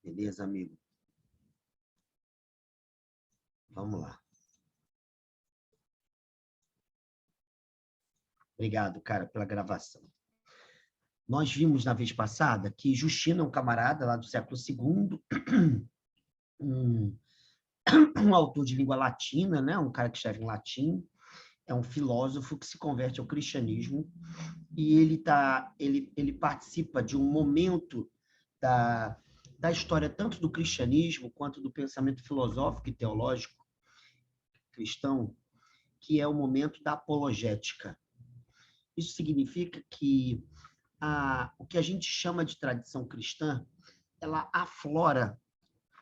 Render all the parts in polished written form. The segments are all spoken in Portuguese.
Beleza, amigo? Vamos lá. Obrigado, cara, pela gravação. Nós vimos na vez passada que Justino é um camarada lá do século II, um, um autor de língua latina, né? Um cara que escreve em latim, é um filósofo que se converte ao cristianismo e ele participa de um momento da história tanto do cristianismo quanto do pensamento filosófico e teológico cristão, que é o momento da apologética. Isso significa que o que a gente chama de tradição cristã, ela aflora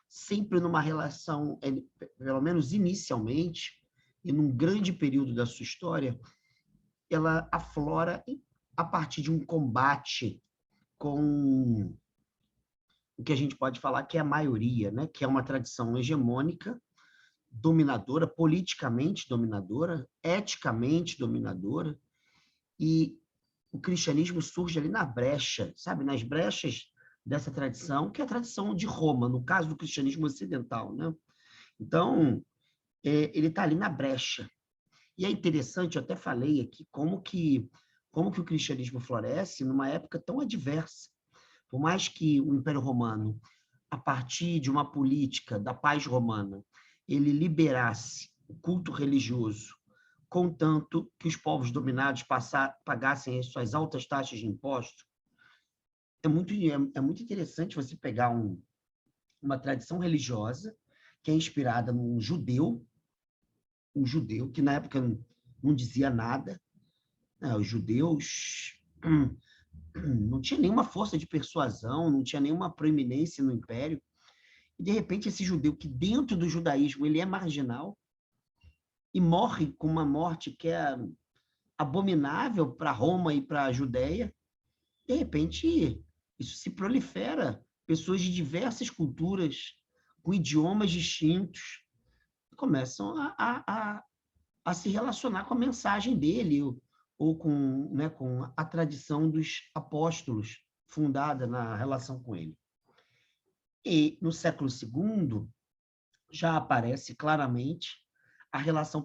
sempre numa relação, pelo menos inicialmente, e num grande período da sua história, ela aflora a partir de um combate com o que a gente pode falar que é a maioria, né? Que é uma tradição hegemônica, dominadora, politicamente dominadora, eticamente dominadora, e o cristianismo surge ali na brecha, sabe? Nas brechas dessa tradição, que é a tradição de Roma, no caso do cristianismo ocidental, né? Então, ele está ali na brecha. E é interessante, eu até falei aqui, como que o cristianismo floresce numa época tão adversa. Por mais que o Império Romano, a partir de uma política da paz romana, ele liberasse o culto religioso, contanto que os povos dominados pagassem as suas altas taxas de imposto, é muito interessante você pegar uma tradição religiosa que é inspirada num judeu, um judeu que na época não dizia nada, né? Os judeus não tinha nenhuma força de persuasão, não tinha nenhuma proeminência no império, e de repente esse judeu que dentro do judaísmo ele é marginal e morre com uma morte que é abominável para Roma e para a Judéia, de repente isso se prolifera, pessoas de diversas culturas, com idiomas distintos, começam a se relacionar com a mensagem dele, ou com, né, com a tradição dos apóstolos, fundada na relação com ele. E no século II, já aparece claramente a relação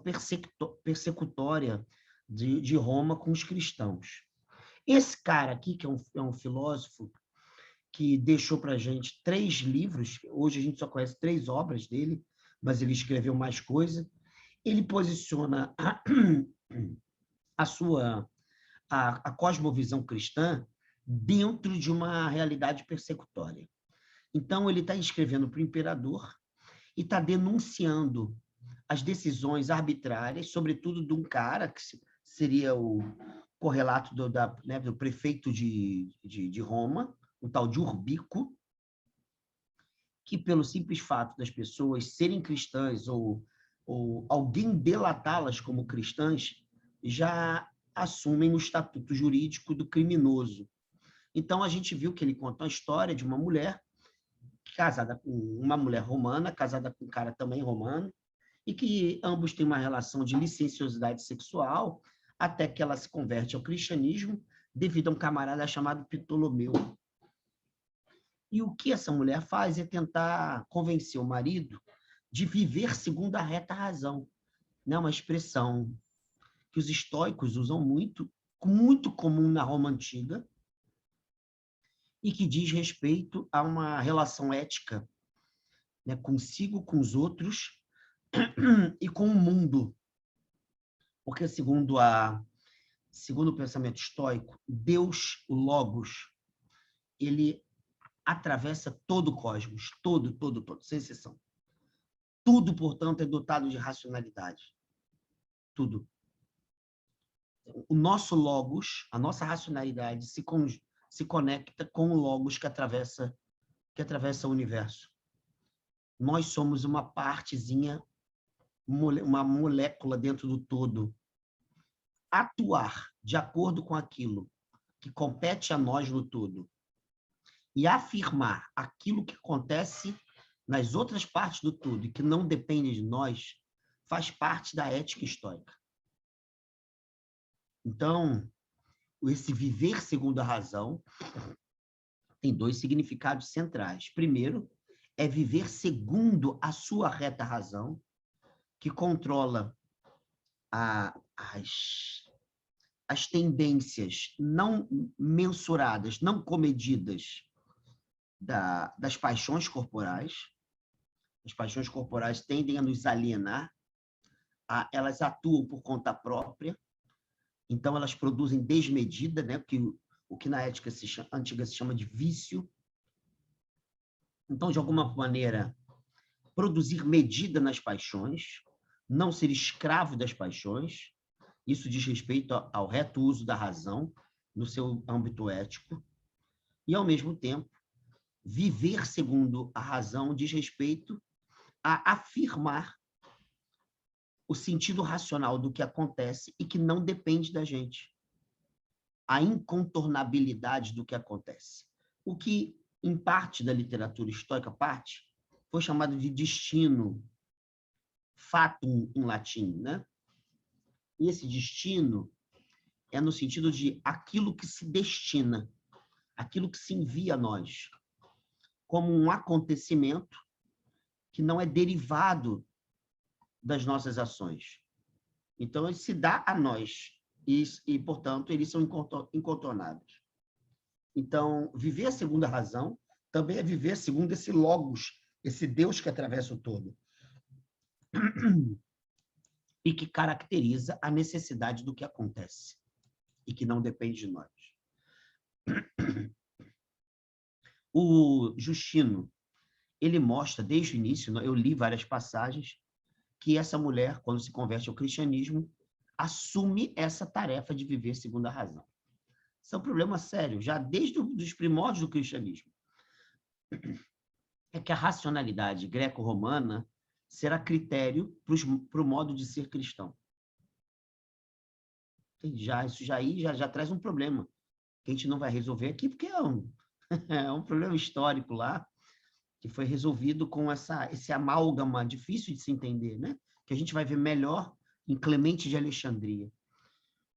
persecutória de Roma com os cristãos. Esse cara aqui, que é um filósofo, que deixou para a gente 3 livros, hoje a gente só conhece 3 obras dele, mas ele escreveu mais coisa, ele posiciona a cosmovisão cristã dentro de uma realidade persecutória. Então, ele está escrevendo para o imperador e está denunciando as decisões arbitrárias, sobretudo de um cara que seria o correlato do prefeito de Roma, o tal de Urbico, que, pelo simples fato das pessoas serem cristãs ou alguém delatá-las como cristãs, já assumem o estatuto jurídico do criminoso. Então, a gente viu que ele conta a história de uma mulher casada com uma mulher romana, casada com um cara também romano, e que ambos têm uma relação de licenciosidade sexual, até que ela se converte ao cristianismo, devido a um camarada chamado Ptolomeu. E o que essa mulher faz é tentar convencer o marido de viver segundo a reta razão. Né? Uma expressão que os estoicos usam muito, muito comum na Roma Antiga, e que diz respeito a uma relação ética, né, consigo, com os outros e com o mundo. Porque, segundo o pensamento estoico, Deus, o Logos, ele atravessa todo o cosmos, todo, sem exceção. Tudo, portanto, é dotado de racionalidade. Tudo. O nosso Logos, a nossa racionalidade, se conecta com o Logos que atravessa o universo. Nós somos uma partezinha, uma molécula dentro do todo. Atuar de acordo com aquilo que compete a nós no todo e afirmar aquilo que acontece nas outras partes do todo e que não depende de nós, faz parte da ética estoica. Então, esse viver segundo a razão tem 2 significados centrais. Primeiro, é viver segundo a sua reta razão, que controla as tendências não mensuradas, não comedidas das paixões corporais. As paixões corporais tendem a nos alienar, elas atuam por conta própria, então elas produzem desmedida, né? O que na ética antiga se chama de vício. Então, de alguma maneira, produzir medida nas paixões, não ser escravo das paixões, isso diz respeito ao reto uso da razão no seu âmbito ético, e, ao mesmo tempo, viver segundo a razão diz respeito a afirmar o sentido racional do que acontece e que não depende da gente. A incontornabilidade do que acontece. O que, em parte da literatura estoica, foi chamado de destino, fatum em latim, né? E esse destino é no sentido de aquilo que se destina, aquilo que se envia a nós, como um acontecimento que não é derivado das nossas ações. Então, ele se dá a nós e portanto, eles são incontornáveis. Então, viver segundo a razão também é viver segundo esse logos, esse Deus que atravessa o todo e que caracteriza a necessidade do que acontece e que não depende de nós. O Justino, ele mostra desde o início, eu li várias passagens, que essa mulher, quando se converte ao cristianismo, assume essa tarefa de viver segundo a razão. Isso é um problema sério, já desde os primórdios do cristianismo. É que a racionalidade greco-romana será critério para o modo de ser cristão. Isso já traz um problema, que a gente não vai resolver aqui, porque é um problema histórico lá, que foi resolvido com esse amálgama difícil de se entender, né? Que a gente vai ver melhor em Clemente de Alexandria,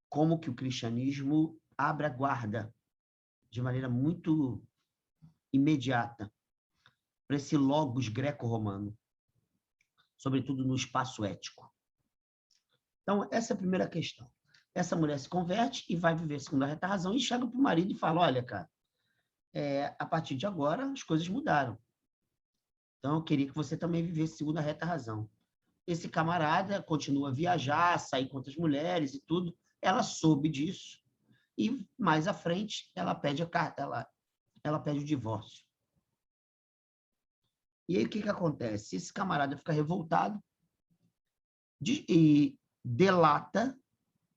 como que o cristianismo abre a guarda de maneira muito imediata para esse logos greco-romano, sobretudo no espaço ético. Então, essa é a primeira questão. Essa mulher se converte e vai viver segundo a reta razão e chega para o marido e fala, olha, cara, a partir de agora as coisas mudaram. Então, eu queria que você também vivesse segundo a reta razão. Esse camarada continua a viajar, sair com outras mulheres e tudo. Ela soube disso. E, mais à frente, ela pede o divórcio. E aí, o que acontece? Esse camarada fica revoltado e delata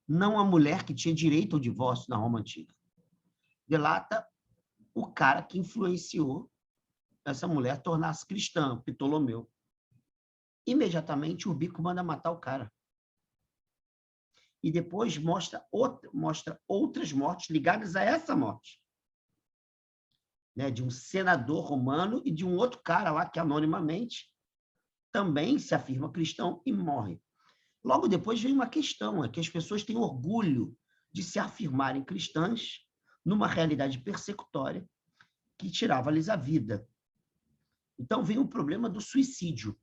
não a mulher que tinha direito ao divórcio na Roma Antiga. Delata o cara que influenciou essa mulher a tornar-se cristã, Ptolomeu. Imediatamente, o Urbico manda matar o cara. E depois mostra outras mortes ligadas a essa morte. Né? De um senador romano e de um outro cara lá que, anonimamente, também se afirma cristão e morre. Logo depois vem uma questão, é que as pessoas têm orgulho de se afirmarem cristãs numa realidade persecutória que tirava-lhes a vida. Então, vem o problema do suicídio.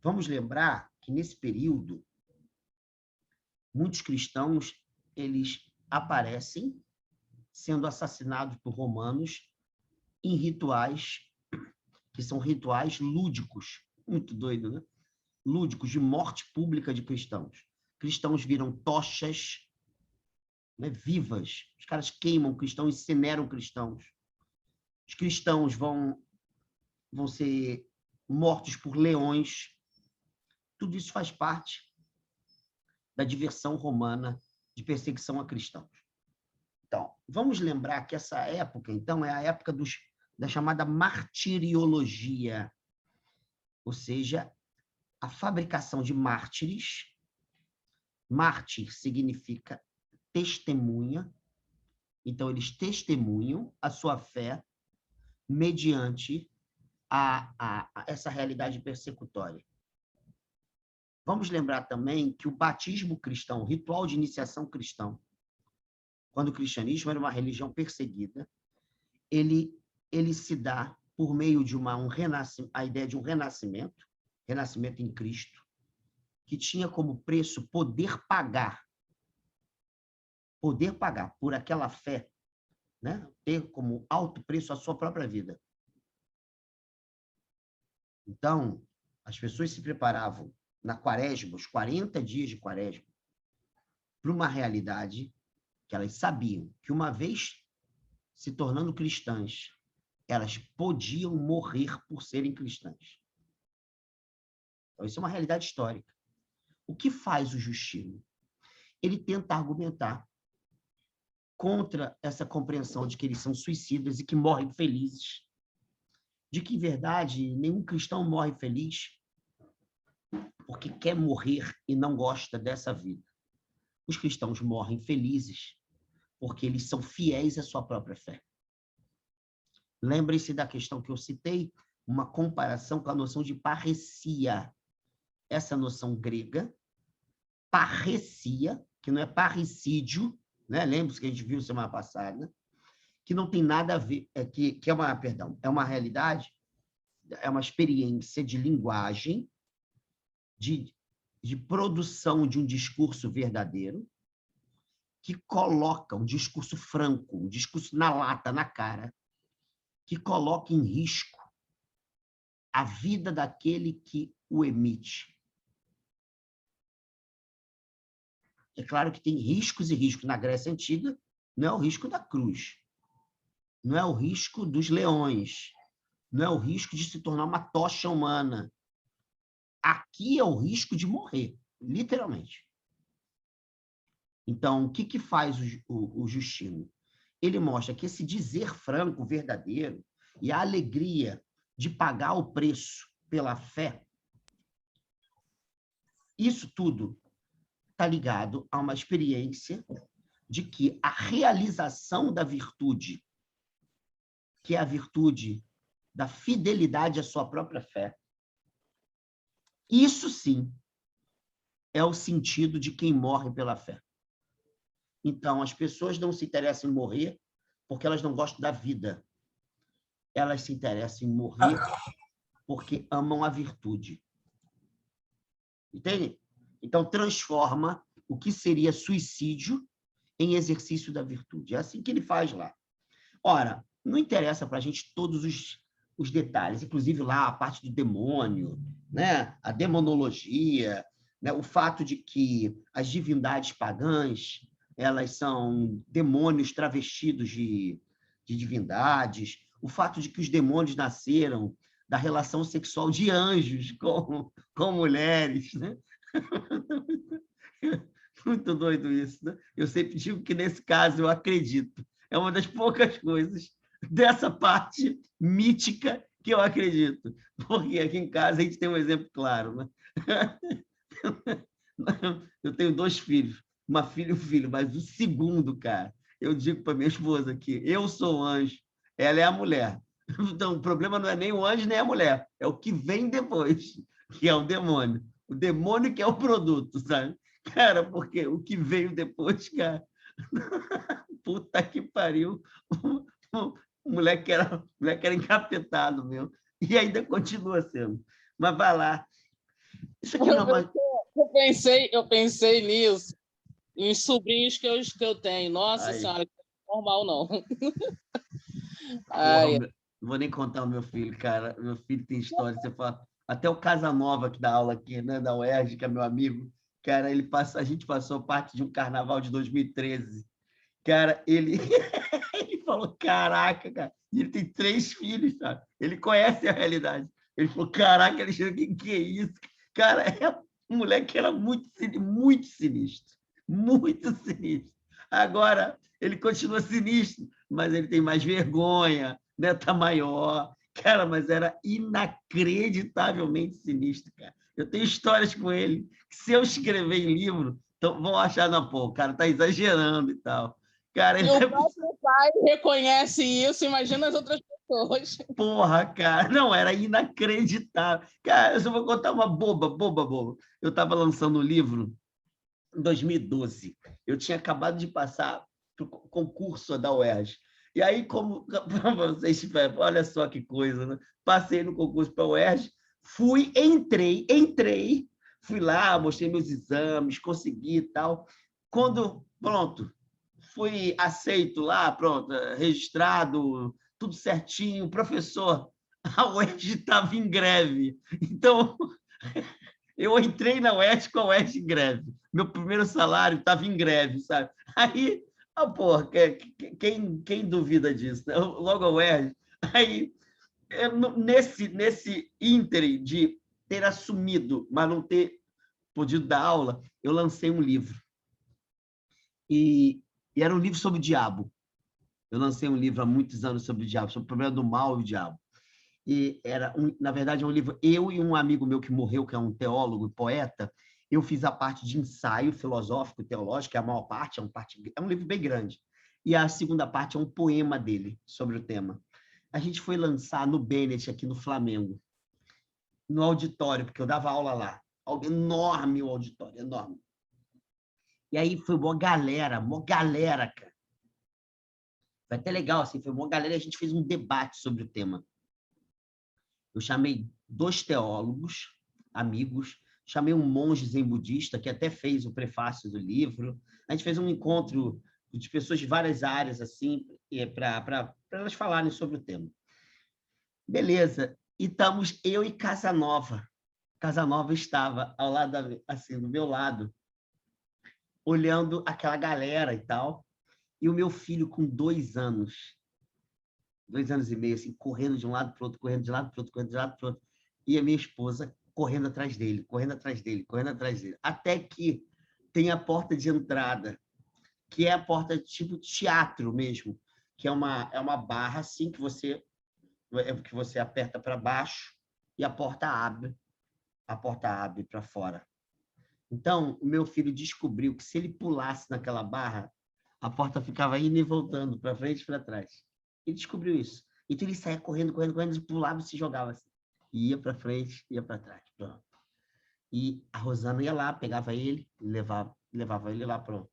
Vamos lembrar que, nesse período, muitos cristãos eles aparecem sendo assassinados por romanos em rituais que são rituais lúdicos. Muito doido, né? Lúdicos, de morte pública de cristãos. Cristãos viram tochas, né, vivas. Os caras queimam cristãos, incineram cristãos. Os cristãos vão ser mortos por leões. Tudo isso faz parte da diversão romana de perseguição a cristãos. Então, vamos lembrar que essa época, então, é a época da chamada martiriologia, ou seja, a fabricação de mártires. Mártir significa testemunha, então eles testemunham a sua fé mediante essa realidade persecutória. Vamos lembrar também que o batismo cristão, o ritual de iniciação cristão, quando o cristianismo era uma religião perseguida, ele ele se dá por meio de a ideia de um renascimento em Cristo, que tinha como preço poder pagar por aquela fé, né? Ter como alto preço a sua própria vida. Então, as pessoas se preparavam na quaresma, os 40 dias de quaresma, para uma realidade que elas sabiam que, uma vez se tornando cristãs, elas podiam morrer por serem cristãs. Então, isso é uma realidade histórica. O que faz o Justino? Ele tenta argumentar contra essa compreensão de que eles são suicidas e que morrem felizes, de que, em verdade, nenhum cristão morre feliz porque quer morrer e não gosta dessa vida. Os cristãos morrem felizes porque eles são fiéis à sua própria fé. Lembre-se da questão que eu citei, uma comparação com a noção de parresia. Essa noção grega, parresia, que não é parricídio, né? Lembre-se que a gente viu semana passada, que não tem nada a ver, que é uma realidade, é uma experiência de linguagem, de produção de um discurso verdadeiro, que coloca um discurso franco, um discurso na lata, na cara, que coloca em risco a vida daquele que o emite. É claro que tem riscos e riscos. Na Grécia Antiga, não é o risco da cruz, não é o risco dos leões, não é o risco de se tornar uma tocha humana. Aqui é o risco de morrer, literalmente. Então, o que faz o Justino? Ele mostra que esse dizer franco, verdadeiro, e a alegria de pagar o preço pela fé, isso tudo está ligado a uma experiência de que a realização da virtude, que é a virtude da fidelidade à sua própria fé, isso sim é o sentido de quem morre pela fé. Então, as pessoas não se interessam em morrer porque elas não gostam da vida. Elas se interessam em morrer porque amam a virtude. Entende? Então, transforma o que seria suicídio em exercício da virtude. É assim que ele faz lá. Ora, não interessa para a gente todos os detalhes, inclusive lá a parte do demônio, né? A demonologia, né? O fato de que as divindades pagãs elas são demônios travestidos de divindades, o fato de que os demônios nasceram da relação sexual de anjos com mulheres, né? Muito doido isso, né? Eu sempre digo que, nesse caso, eu acredito. É uma das poucas coisas dessa parte mítica que eu acredito. Porque aqui em casa a gente tem um exemplo claro, né? Eu tenho 2 filhos, uma filha e um filho, mas o segundo, cara, eu digo para minha esposa que eu sou o anjo, ela é a mulher. Então, o problema não é nem o anjo nem a mulher, é o que vem depois, que é o demônio. O demônio que é o produto, sabe? Cara, porque o que veio depois, cara, puta que pariu, o moleque era encapetado, meu, e ainda continua sendo. Mas vai lá. Isso aqui não é mais... Eu pensei nisso, em sobrinhos que eu tenho. Nossa Senhora, que não é normal, não. Porra, não vou nem contar o meu filho, cara. Meu filho tem história. Você fala, até o Casanova, que dá aula aqui, né, da UERJ, que é meu amigo, cara, a gente passou parte de um carnaval de 2013. Cara, ele falou, caraca, cara, e ele tem 3 filhos, sabe? Ele conhece a realidade. Ele falou, caraca, Alexandre, que é isso? Cara, um moleque que era muito sinistro, muito sinistro. Agora, ele continua sinistro, mas ele tem mais vergonha, né? Tá maior. Cara, mas era inacreditavelmente sinistro, cara. Eu tenho histórias com ele que, se eu escrever em livro, então vão achar, não, pô, o cara tá exagerando e tal. Cara, e o próprio pai reconhece isso, imagina as outras pessoas. Porra, cara, não, era inacreditável. Cara, eu só vou contar uma boba. Eu estava lançando um livro em 2012. Eu tinha acabado de passar para o concurso da UERJ. E aí, como para vocês, olha só que coisa, né? Passei no concurso para a UERJ, entrei, fui lá, mostrei meus exames, consegui e tal. Quando, pronto, fui aceito lá, pronto, registrado, tudo certinho, professor, a UERJ estava em greve. Então, eu entrei na UERJ com a UERJ em greve. Meu primeiro salário estava em greve, sabe? Aí, porra, quem duvida disso? Né? Logo a UERJ. Aí, nesse ínterim de ter assumido, mas não ter podido dar aula, eu lancei um livro. E era um livro sobre o diabo. Eu lancei um livro há muitos anos sobre o diabo, sobre o problema do mal e o diabo. E era, na verdade, um livro, eu e um amigo meu que morreu, que é um teólogo e poeta, eu fiz a parte de ensaio filosófico, teológico, que é a maior parte, é um livro bem grande. E a segunda parte é um poema dele sobre o tema. A gente foi lançar no Bennett, aqui no Flamengo, no auditório, porque eu dava aula lá. Enorme o auditório, enorme. E aí foi uma galera, cara. Foi até legal, assim, foi uma galera, a gente fez um debate sobre o tema. Eu chamei 2 teólogos, amigos, chamei um monge zen budista, que até fez o prefácio do livro. A gente fez um encontro de pessoas de várias áreas, assim, para elas falarem sobre o tema. Beleza. E estamos eu e Casanova. Casanova estava ao lado, assim, do meu lado, olhando aquela galera e tal. E o meu filho, com 2 anos, 2 anos e meio, assim, correndo de um lado para o outro, correndo de um lado para o outro, correndo de um lado para o outro. E a minha esposa correndo atrás dele, correndo atrás dele, correndo atrás dele. Até que tem a porta de entrada, que é a porta tipo teatro mesmo, que é uma barra assim que você aperta para baixo e a porta abre para fora. Então, o meu filho descobriu que se ele pulasse naquela barra, a porta ficava indo e voltando para frente e para trás. Ele descobriu isso. Então, ele saía correndo, pulava e se jogava assim. Ia para frente, ia para trás. Pronto. E a Rosana ia lá, pegava ele, levava ele lá para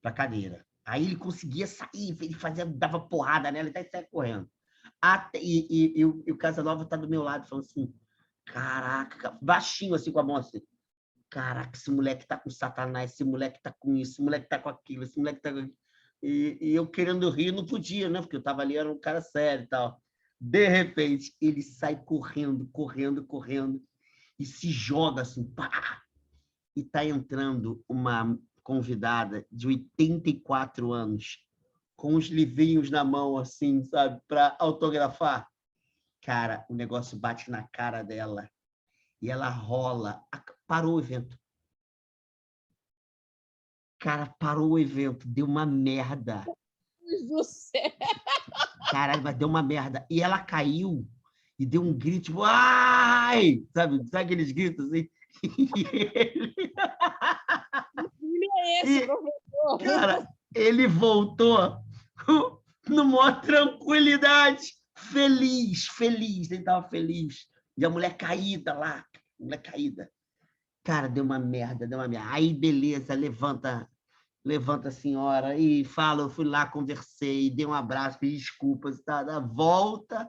a cadeira. Aí ele conseguia sair, ele dava porrada nela e saia correndo. E o Casanova está do meu lado, falando assim, caraca, baixinho assim com a mão assim, caraca, esse moleque tá com Satanás, esse moleque tá com isso, esse moleque tá com aquilo, esse moleque tá com... E eu querendo rir, não podia, né? Porque eu tava ali, era um cara sério e tal. De repente, ele sai correndo, e se joga assim, pá! E tá entrando uma convidada de 84 anos, com os livrinhos na mão, assim, sabe? Para autografar. Cara, o negócio bate na cara dela. E ela rola. Parou o evento. Cara, parou o evento, deu uma merda. Deus do céu! Caralho, mas deu uma merda. E ela caiu e deu um grito, tipo, ai! Sabe aqueles gritos assim? Que é esse, professor? Cara, ele voltou numa tranquilidade, feliz. Ele estava feliz. E a mulher caída lá, mulher caída. Cara, deu uma merda. Aí, beleza, levanta a senhora e fala, eu fui lá, conversei, dei um abraço, pedi desculpas, tá, volta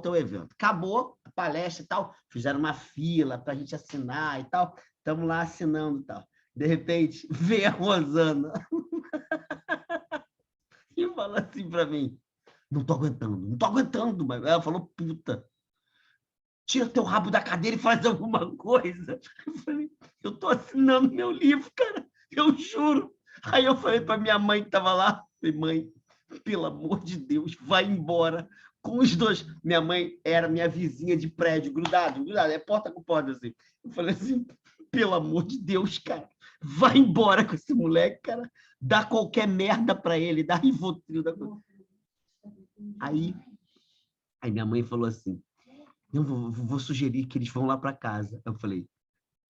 o evento. Acabou a palestra e tal, fizeram uma fila para a gente assinar e tal, estamos lá assinando e tal. De repente, vem a Rosana e fala assim para mim, não estou aguentando, mas ela falou, puta, tira teu rabo da cadeira e faz alguma coisa. Eu falei, eu estou assinando meu livro, cara, eu juro. Aí eu falei para minha mãe que estava lá, falei, mãe, pelo amor de Deus, vai embora com os 2. Minha mãe era minha vizinha de prédio, grudado, é porta com porta, assim. Eu falei assim, pelo amor de Deus, cara, vai embora com esse moleque, cara, dá qualquer merda para ele, dá Rivotril, dá... Aí minha mãe falou assim, eu vou sugerir que eles vão lá para casa. Eu falei,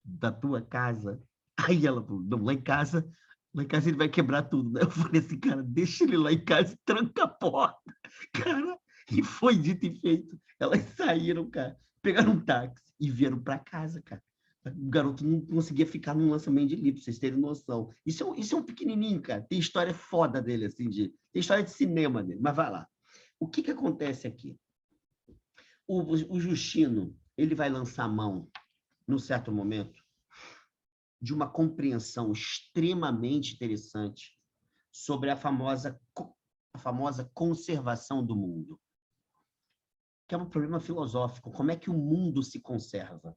da tua casa? Aí ela falou, não, lá em casa ele vai quebrar tudo. Eu falei assim, cara, deixa ele lá em casa e tranca a porta. Cara, e foi dito e feito. Elas saíram, cara, pegaram um táxi e vieram para casa, cara. O garoto não conseguia ficar num lançamento de livro, pra vocês terem noção. Isso é um pequenininho, cara. Tem história foda dele, assim, tem história de cinema dele, mas vai lá. O que acontece aqui? O Justino, ele vai lançar mão, num certo momento, de uma compreensão extremamente interessante sobre a famosa conservação do mundo, que é um problema filosófico. Como é que o mundo se conserva?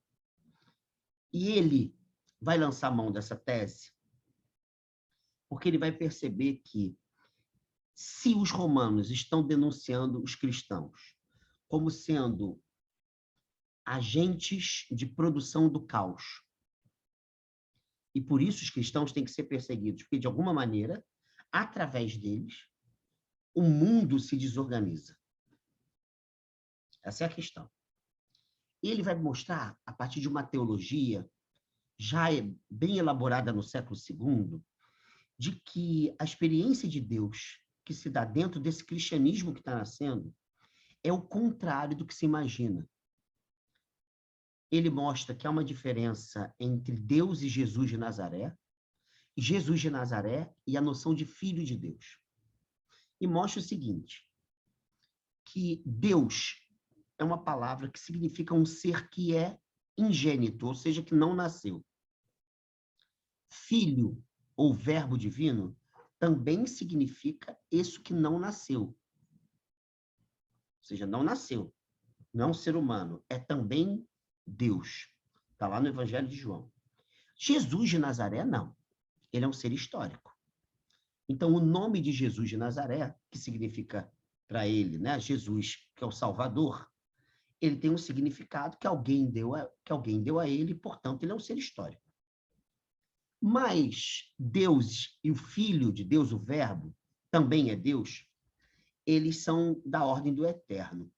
E ele vai lançar mão dessa tese porque ele vai perceber que, se os romanos estão denunciando os cristãos como sendo agentes de produção do caos, e por isso os cristãos têm que ser perseguidos, porque, de alguma maneira, através deles, o mundo se desorganiza. Essa é a questão. Ele vai mostrar, a partir de uma teologia já bem elaborada no século II, de que a experiência de Deus que se dá dentro desse cristianismo que está nascendo é o contrário do que se imagina. Ele mostra que há uma diferença entre Deus e Jesus de Nazaré, e Jesus de Nazaré e a noção de filho de Deus. E mostra o seguinte, que Deus é uma palavra que significa um ser que é ingênito, ou seja, que não nasceu. Filho, ou verbo divino, também significa isso que não nasceu. Ou seja, não nasceu. Não é um ser humano, é também Deus. Está lá no Evangelho de João. Jesus de Nazaré, não. Ele é um ser histórico. Então, o nome de Jesus de Nazaré, que significa para ele, né, Jesus, que é o Salvador, ele tem um significado que alguém deu a ele, portanto, ele é um ser histórico. Mas Deus e o Filho de Deus, o Verbo, também é Deus, eles são da ordem do eterno.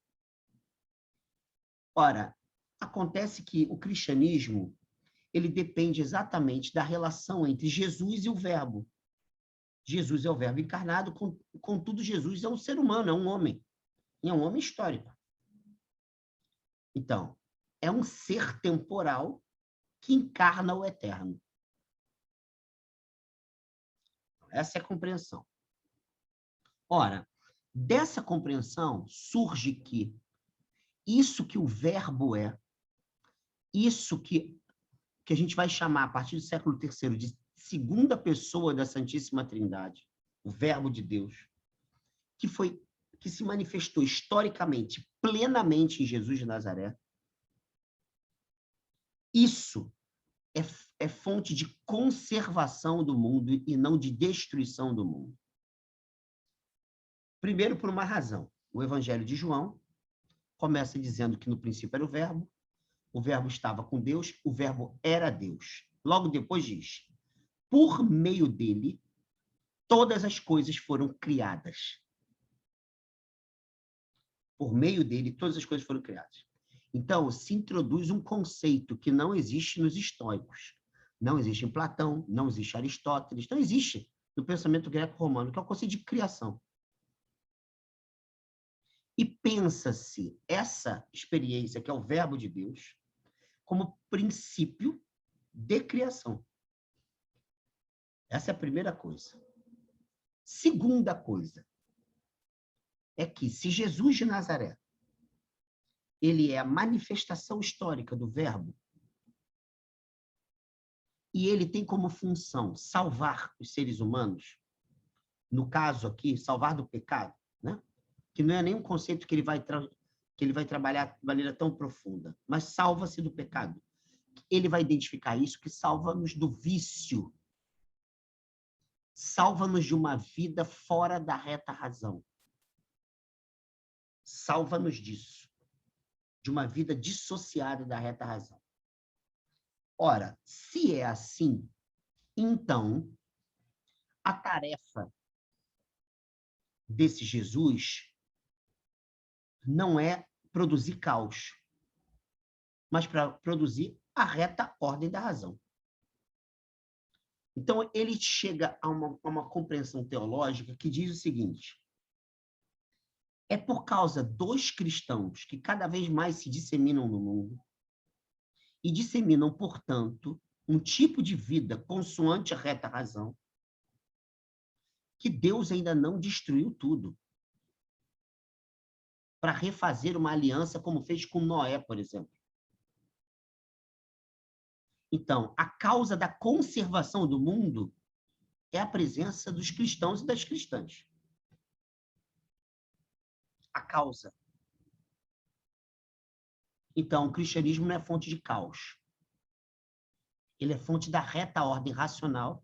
Ora, acontece que o cristianismo, ele depende exatamente da relação entre Jesus e o Verbo. Jesus é o Verbo encarnado, contudo, Jesus é um ser humano, é um homem. E é um homem histórico. Então, é um ser temporal que encarna o eterno. Essa é a compreensão. Ora, dessa compreensão surge que isso que o Verbo é, isso que a gente vai chamar, a partir do século III, de segunda pessoa da Santíssima Trindade, o Verbo de Deus, que se manifestou historicamente, plenamente em Jesus de Nazaré, isso é fonte de conservação do mundo e não de destruição do mundo. Primeiro, por uma razão. O Evangelho de João começa dizendo que no princípio era o Verbo estava com Deus, o Verbo era Deus. Logo depois diz, por meio dele, todas as coisas foram criadas. Por meio dele, todas as coisas foram criadas. Então, se introduz um conceito que não existe nos estoicos. Não existe em Platão, não existe em Aristóteles, não existe no pensamento greco-romano, que é o conceito de criação. E pensa-se essa experiência, que é o Verbo de Deus, como princípio de criação. Essa é a primeira coisa. Segunda coisa é que, se Jesus de Nazaré ele é a manifestação histórica do Verbo, e ele tem como função salvar os seres humanos, no caso aqui, salvar do pecado, né? Que não é nenhum conceito que ele vai trabalhar de maneira tão profunda, mas salva-se do pecado. Ele vai identificar isso, que salva-nos do vício, salva-nos de uma vida fora da reta razão. Salva-nos disso, de uma vida dissociada da reta razão. Ora, se é assim, então, a tarefa desse Jesus não é produzir caos, mas para produzir a reta ordem da razão. Então, ele chega a uma compreensão teológica que diz o seguinte: é por causa dos cristãos que cada vez mais se disseminam no mundo, e disseminam, portanto, um tipo de vida consoante a reta razão, que Deus ainda não destruiu tudo, para refazer uma aliança como fez com Noé, por exemplo. Então, a causa da conservação do mundo é a presença dos cristãos e das cristãs. A causa. Então, o cristianismo não é fonte de caos. Ele é fonte da reta ordem racional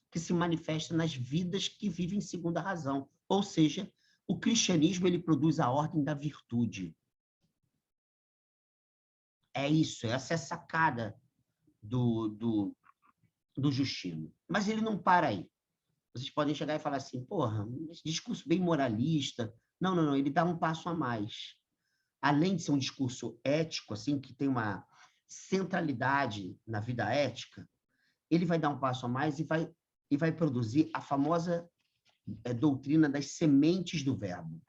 que se manifesta nas vidas que vivem segundo a razão. Ou seja, o cristianismo ele produz a ordem da virtude. É isso, essa é a sacada do Justino. Mas ele não para aí. Vocês podem chegar e falar assim, porra, esse discurso bem moralista. Não, não, não, ele dá um passo a mais. Além de ser um discurso ético, assim, que tem uma centralidade na vida ética, ele vai dar um passo a mais e vai produzir a famosa doutrina das sementes do verbo.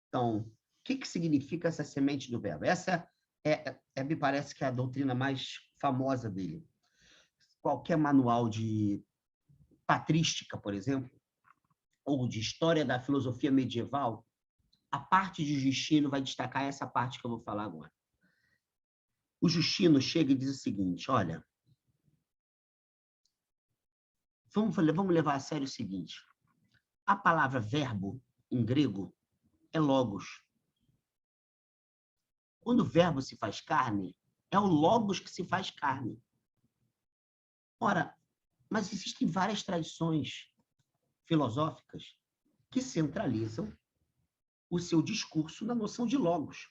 Então, o que significa essa semente do verbo? Essa me parece que é a doutrina mais famosa dele. Qualquer manual de patrística, por exemplo, ou de história da filosofia medieval, a parte de Justino vai destacar essa parte que eu vou falar agora. O Justino chega e diz o seguinte, olha, vamos levar a sério o seguinte, a palavra verbo, em grego, é logos. Quando o verbo se faz carne, é o logos que se faz carne. Ora, mas existem várias tradições filosóficas que centralizam o seu discurso na noção de logos.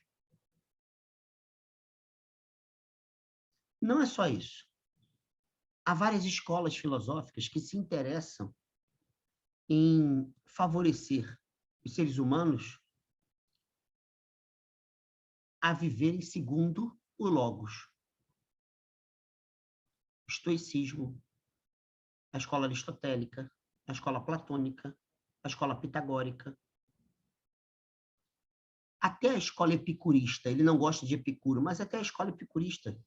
Não é só isso. Há várias escolas filosóficas que se interessam em favorecer os seres humanos a viverem segundo o logos. O estoicismo, a escola aristotélica, a escola platônica, a escola pitagórica, até a escola epicurista. Ele não gosta de Epicuro, mas até a escola epicurista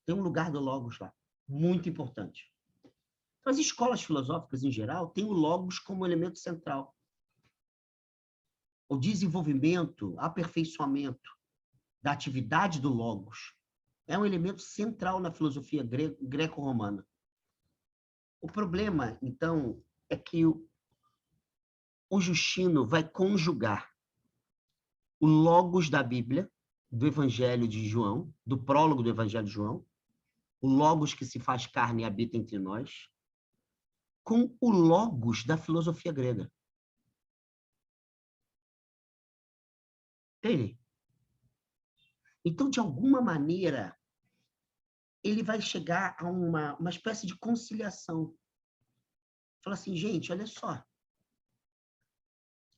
tem um lugar do logos lá, muito importante. Então, as escolas filosóficas, em geral, têm o logos como elemento central. O desenvolvimento, aperfeiçoamento da atividade do logos é um elemento central na filosofia greco-romana. O problema, então, é que o Justino vai conjugar o logos da Bíblia, do Evangelho de João, do prólogo do Evangelho de João, o logos que se faz carne e habita entre nós, com o logos da filosofia grega. Entende? Então, de alguma maneira, ele vai chegar a uma espécie de conciliação. Fala assim, gente, olha só.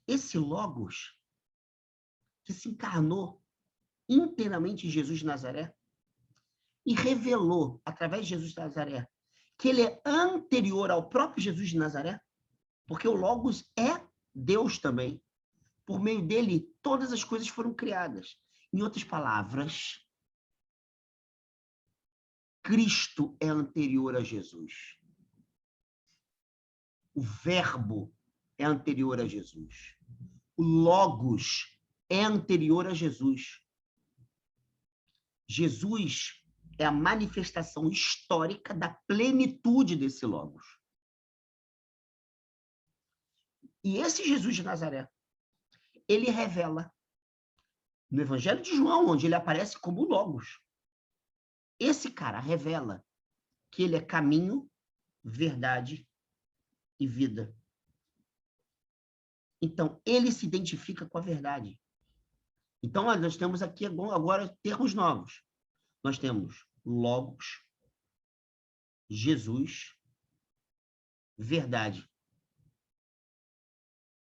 Esse logos que se encarnou inteiramente em Jesus de Nazaré e revelou, através de Jesus de Nazaré, que ele é anterior ao próprio Jesus de Nazaré, porque o logos é Deus também. Por meio dele, todas as coisas foram criadas. Em outras palavras, Cristo é anterior a Jesus. O verbo é anterior a Jesus. O logos é anterior a Jesus. Jesus é a manifestação histórica da plenitude desse logos. E esse Jesus de Nazaré, ele revela no Evangelho de João, onde ele aparece como logos. Esse cara revela que ele é caminho, verdade e vida. Então, ele se identifica com a verdade. Então, nós temos aqui agora termos novos. Nós temos logos, Jesus, verdade.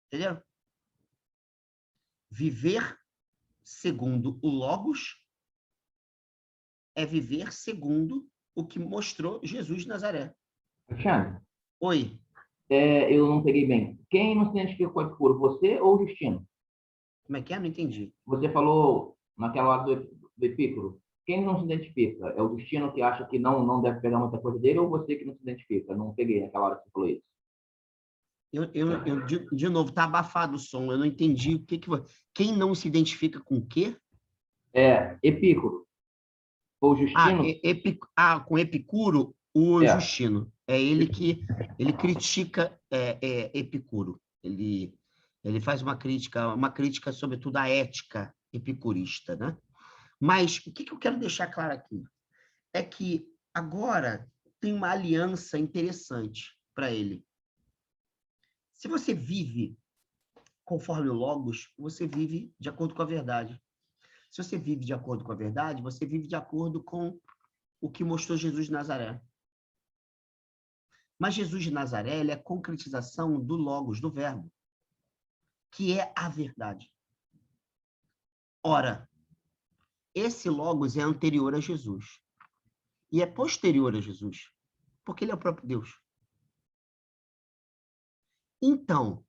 Entendeu? Viver segundo o logos é viver segundo o que mostrou Jesus de Nazaré. Alexandre, Oi. eu não peguei bem. Quem não se identifica com o Epicuro, você ou o Justino? Como é que é? Não entendi. Você falou naquela hora do Epicuro. Quem não se identifica? É o Justino que acha que não deve pegar muita coisa dele ou você que não se identifica? Não peguei naquela hora que você falou isso. De novo, está abafado o som, eu não entendi o que que... Quem não se identifica com o quê? Epicuro. O Justino? Com Epicuro, o É. Justino. É ele que ele critica Epicuro. Ele faz uma crítica, sobretudo, à ética epicurista, né? Mas o que eu quero deixar claro aqui é que agora tem uma aliança interessante para ele. Se você vive conforme o Logos, você vive de acordo com a verdade. Se você vive de acordo com a verdade, você vive de acordo com o que mostrou Jesus de Nazaré. Mas Jesus de Nazaré ele é a concretização do Logos, do Verbo, que é a verdade. Ora, esse Logos é anterior a Jesus e é posterior a Jesus, porque ele é o próprio Deus. Então,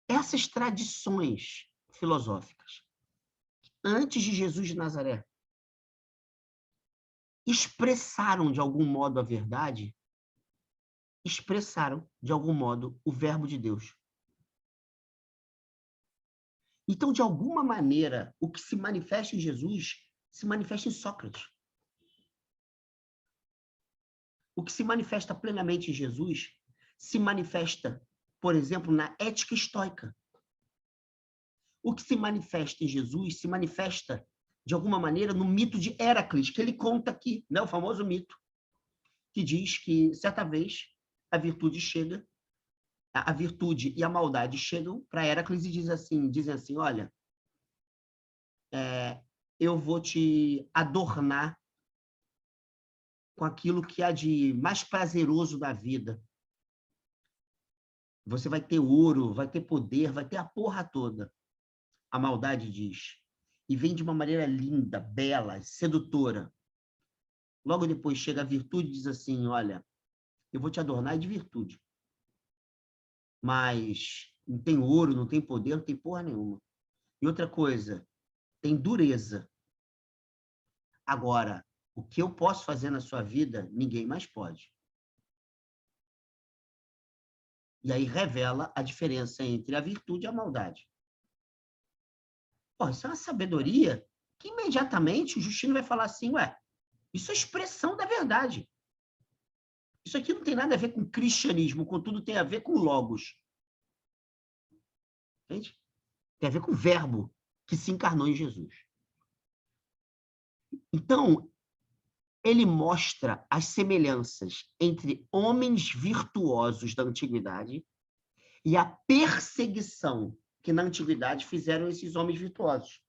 essas tradições filosóficas, antes de Jesus de Nazaré, expressaram de algum modo a verdade, expressaram de algum modo o Verbo de Deus. Então, de alguma maneira, o que se manifesta em Jesus se manifesta em Sócrates. O que se manifesta plenamente em Jesus se manifesta, por exemplo, na ética estoica. O que se manifesta em Jesus se manifesta, de alguma maneira, no mito de Héracles, que ele conta aqui, né? O famoso mito, que diz que, certa vez, a virtude e a maldade chegam para Héracles e dizem assim, olha, eu vou te adornar com aquilo que há de mais prazeroso da vida. Você vai ter ouro, vai ter poder, vai ter a porra toda. A maldade diz. E vem de uma maneira linda, bela, sedutora. Logo depois chega a virtude e diz assim, olha, eu vou te adornar de virtude. Mas não tem ouro, não tem poder, não tem porra nenhuma. E outra coisa, tem dureza. Agora, o que eu posso fazer na sua vida, ninguém mais pode. E aí revela a diferença entre a virtude e a maldade. Pô, isso é uma sabedoria que imediatamente o Justino vai falar assim, ué, isso é expressão da verdade. Isso aqui não tem nada a ver com cristianismo, contudo tem a ver com logos. Entende? Tem a ver com o verbo que se encarnou em Jesus. Então, ele mostra as semelhanças entre homens virtuosos da antiguidade e a perseguição que na antiguidade fizeram esses homens virtuosos.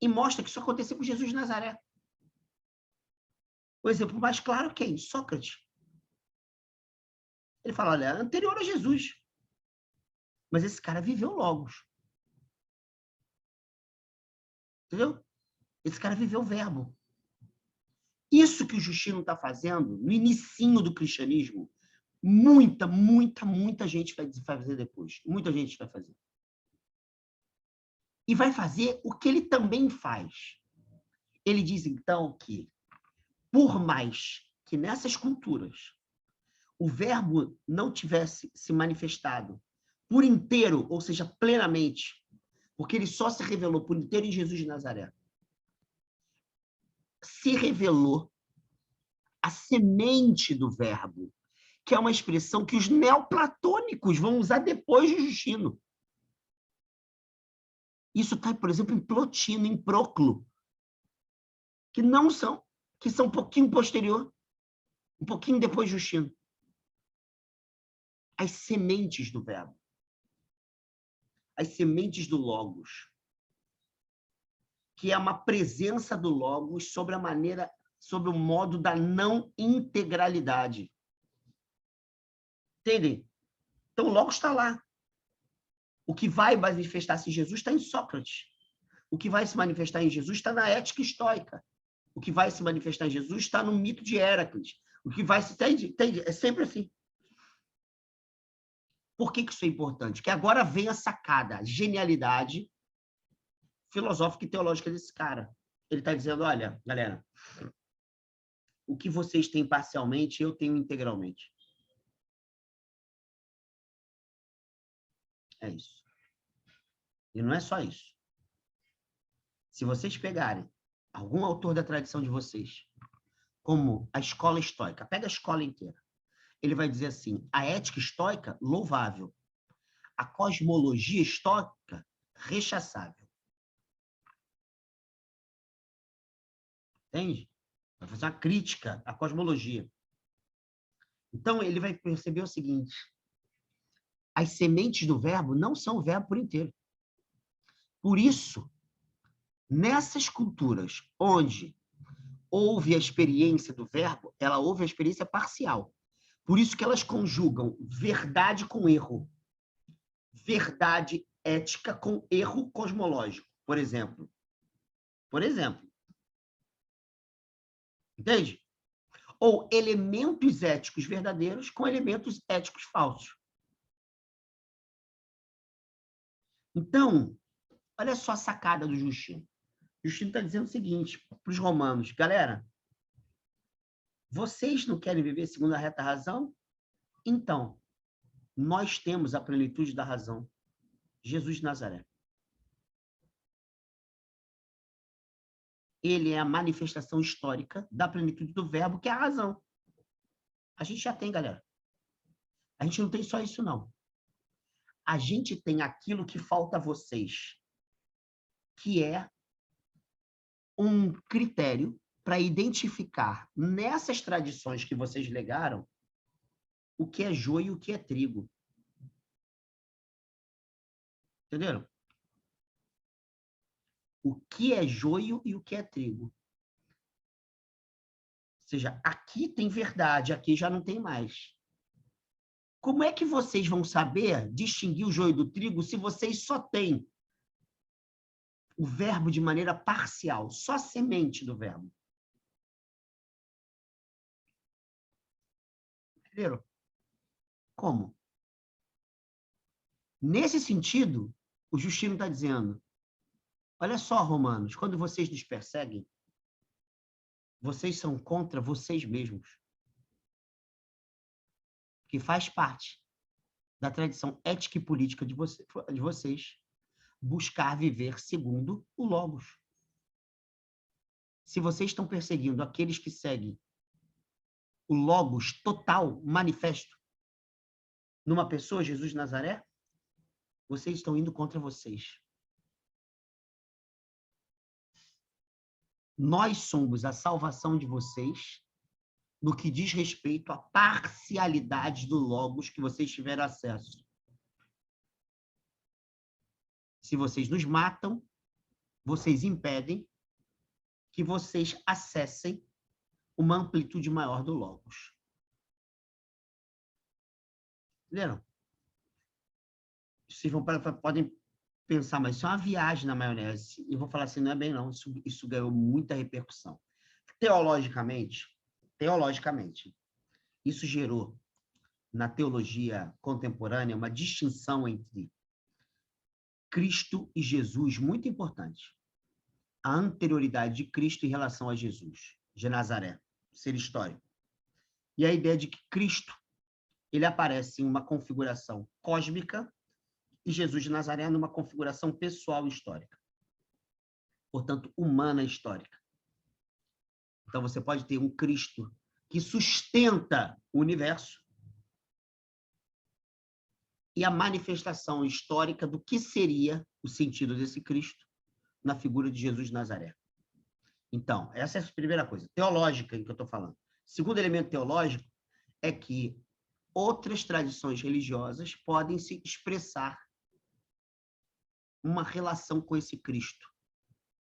E mostra que isso aconteceu com Jesus de Nazaré. O exemplo mais claro quem? Sócrates. Ele fala, olha, é anterior a Jesus. Mas esse cara viveu Logos. Entendeu? Esse cara viveu o verbo. Isso que o Justino está fazendo, no inicinho do cristianismo, muita gente vai fazer depois. Muita gente vai fazer. E vai fazer o que ele também faz. Ele diz, então, que, por mais que nessas culturas o verbo não tivesse se manifestado por inteiro, ou seja, plenamente, porque ele só se revelou por inteiro em Jesus de Nazaré, se revelou a semente do verbo, que é uma expressão que os neoplatônicos vão usar depois de Justino. Isso está, por exemplo, em Plotino, em Proclo, que são um pouquinho posterior, um pouquinho depois de Justino. As sementes do verbo. As sementes do Logos, que é uma presença do Logos sobre o modo da não integralidade. Entendem? Então, o Logos está lá. O que vai manifestar-se em Jesus está em Sócrates. O que vai se manifestar em Jesus está na ética estoica. O que vai se manifestar em Jesus está no mito de Héracles. O que vai se... Entende? É sempre assim. Por que isso é importante? Porque agora vem a sacada, a genialidade filosófica e teológica desse cara. ele está dizendo, olha, galera, o que vocês têm parcialmente, eu tenho integralmente. É isso. E não é só isso. Se vocês pegarem algum autor da tradição de vocês, como a escola estoica, pega a escola inteira, ele vai dizer assim, a ética estoica, louvável. A cosmologia estoica, rechaçável. Entende? Vai fazer uma crítica à cosmologia. Então, ele vai perceber o seguinte, as sementes do verbo não são o verbo por inteiro. Por isso, nessas culturas onde houve a experiência do verbo, ela houve a experiência parcial. Por isso que elas conjugam verdade com erro. Verdade ética com erro cosmológico, por exemplo. Por exemplo. Entende? Ou elementos éticos verdadeiros com elementos éticos falsos. Então, olha só a sacada do Justino. Justino está dizendo o seguinte para os romanos, galera, vocês não querem viver segundo a reta razão? Então, nós temos a plenitude da razão. Jesus de Nazaré. Ele é a manifestação histórica da plenitude do verbo, que é a razão. A gente já tem, galera. A gente não tem só isso, não. A gente tem aquilo que falta a vocês, que é um critério para identificar nessas tradições que vocês legaram o que é joio e o que é trigo. Entenderam? O que é joio e o que é trigo. Ou seja, aqui tem verdade, aqui já não tem mais. Como é que vocês vão saber distinguir o joio do trigo se vocês só têm o verbo de maneira parcial, só a semente do verbo? Entenderam? Como? Nesse sentido, o Justino está dizendo, olha só, romanos, quando vocês nos perseguem, vocês são contra vocês mesmos. Que faz parte da tradição ética e política de vocês buscar viver segundo o Logos. Se vocês estão perseguindo aqueles que seguem o Logos total, manifesto, numa pessoa, Jesus de Nazaré, vocês estão indo contra vocês. Nós somos a salvação de vocês no que diz respeito à parcialidade do Logos que vocês tiveram acesso. Se vocês nos matam, vocês impedem que vocês acessem uma amplitude maior do Logos. Entenderam? Vocês podem pensar, mas isso é uma viagem na maionese. E vou falar assim, não é bem não, isso ganhou muita repercussão. Teologicamente, isso gerou, na teologia contemporânea, uma distinção entre Cristo e Jesus, muito importante. A anterioridade de Cristo em relação a Jesus, de Nazaré, ser histórico. E a ideia de que Cristo, ele aparece em uma configuração cósmica e Jesus de Nazaré numa configuração pessoal histórica. Portanto, humana histórica. Então, você pode ter um Cristo que sustenta o universo e a manifestação histórica do que seria o sentido desse Cristo na figura de Jesus de Nazaré. Então, essa é a primeira coisa, teológica que eu estou falando. Segundo elemento teológico é que outras tradições religiosas podem se expressar uma relação com esse Cristo,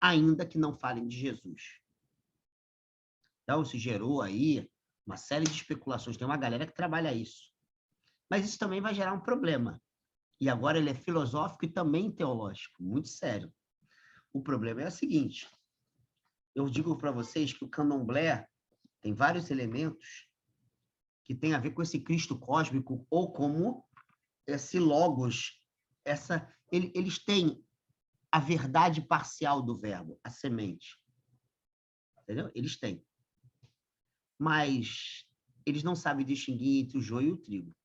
ainda que não falem de Jesus. Então, se gerou aí uma série de especulações. Tem uma galera que trabalha isso. Mas isso também vai gerar um problema. E agora ele é filosófico e também teológico, muito sério. O problema é o seguinte, eu digo para vocês que o candomblé tem vários elementos que têm a ver com esse Cristo cósmico ou como esse logos, eles têm a verdade parcial do verbo, a semente. Entendeu? Eles têm. Mas eles não sabem distinguir entre o joio e o trigo.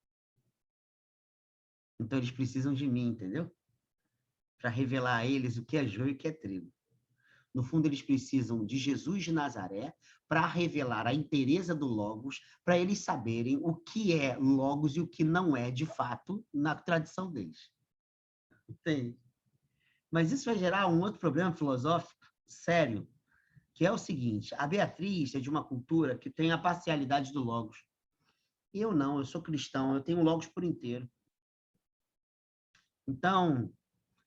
Então, eles precisam de mim, entendeu? Para revelar a eles o que é joio e o que é trigo. No fundo, eles precisam de Jesus de Nazaré para revelar a inteireza do Logos, para eles saberem o que é Logos e o que não é, de fato, na tradição deles. Entende? Mas isso vai gerar um outro problema filosófico sério, que é o seguinte: a Beatriz é de uma cultura que tem a parcialidade do Logos. Eu não, eu sou cristão, eu tenho o Logos por inteiro. Então,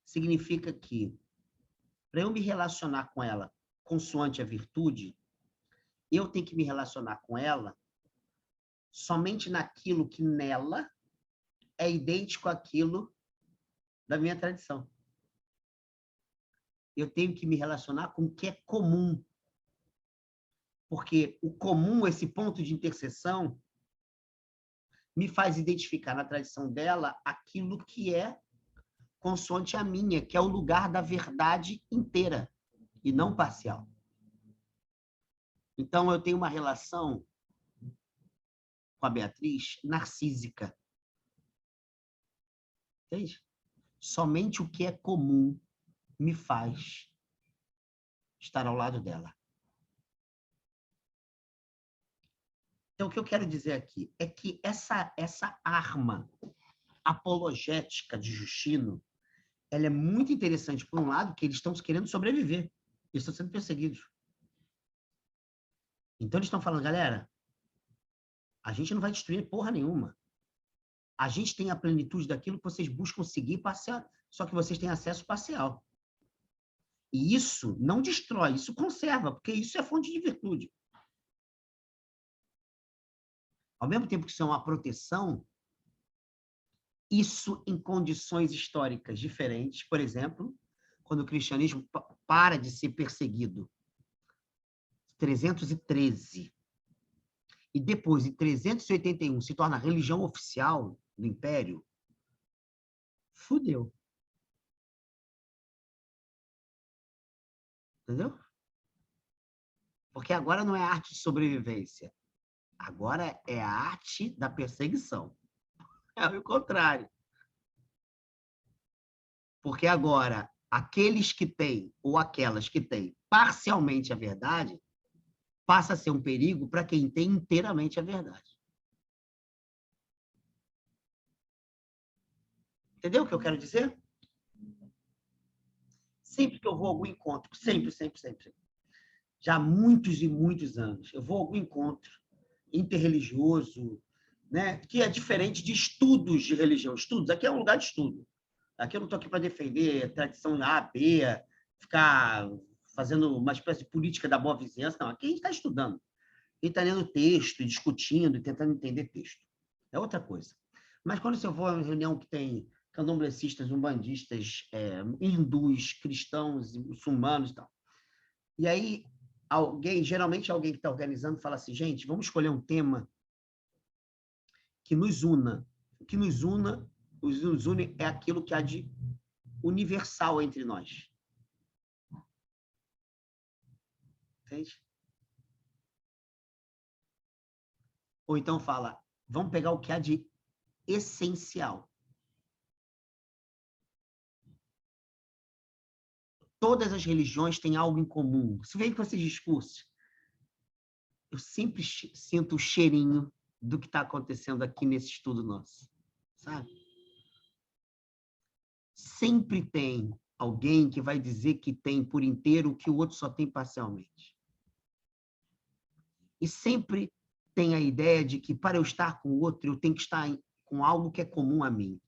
significa que, para eu me relacionar com ela consoante a virtude, eu tenho que me relacionar com ela somente naquilo que nela é idêntico àquilo da minha tradição. Eu tenho que me relacionar com o que é comum. Porque o comum, esse ponto de interseção, me faz identificar na tradição dela aquilo que é consoante a minha, que é o lugar da verdade inteira e não parcial. Então, eu tenho uma relação com a Beatriz narcísica. Entende? Somente o que é comum me faz estar ao lado dela. Então, o que eu quero dizer aqui é que essa arma apologética de Justino, ela é muito interessante, por um lado, que eles estão querendo sobreviver. Eles estão sendo perseguidos. Então, eles estão falando, galera, a gente não vai destruir porra nenhuma. A gente tem a plenitude daquilo que vocês buscam seguir parcial, só que vocês têm acesso parcial. E isso não destrói, isso conserva, porque isso é fonte de virtude. Ao mesmo tempo que isso é uma proteção, isso em condições históricas diferentes, por exemplo, quando o cristianismo para de ser perseguido, 313, e depois, em 381, se torna a religião oficial do Império, fudeu. Entendeu? Porque agora não é arte de sobrevivência. Agora é a arte da perseguição. É o contrário. Porque agora, aqueles que têm, ou aquelas que têm parcialmente a verdade, passa a ser um perigo para quem tem inteiramente a verdade. Entendeu o que eu quero dizer? Sempre que eu vou a algum encontro, sempre, já há muitos e muitos anos, eu vou a algum encontro interreligioso, né, que é diferente de estudos de religião. Estudos, aqui é um lugar de estudo. Aqui eu não estou aqui para defender tradição A, B, ficar fazendo uma espécie de política da boa vizinhança. Não, aqui a gente está estudando. A gente está lendo texto, discutindo, tentando entender texto. É outra coisa. Mas quando eu vou a uma reunião que tem candomblecistas, umbandistas, hindus, cristãos, muçulmanos e tal, e aí geralmente alguém que está organizando fala assim, gente, vamos escolher um tema que nos una. O que nos une é aquilo que há de universal entre nós. Entende? Ou então fala, vamos pegar o que há de essencial. Todas as religiões têm algo em comum. Se vem com esses discursos, eu sempre sinto o cheirinho do que está acontecendo aqui nesse estudo nosso, sabe? Sempre tem alguém que vai dizer que tem por inteiro o que o outro só tem parcialmente. E sempre tem a ideia de que, para eu estar com o outro, eu tenho que estar com algo que é comum a mim.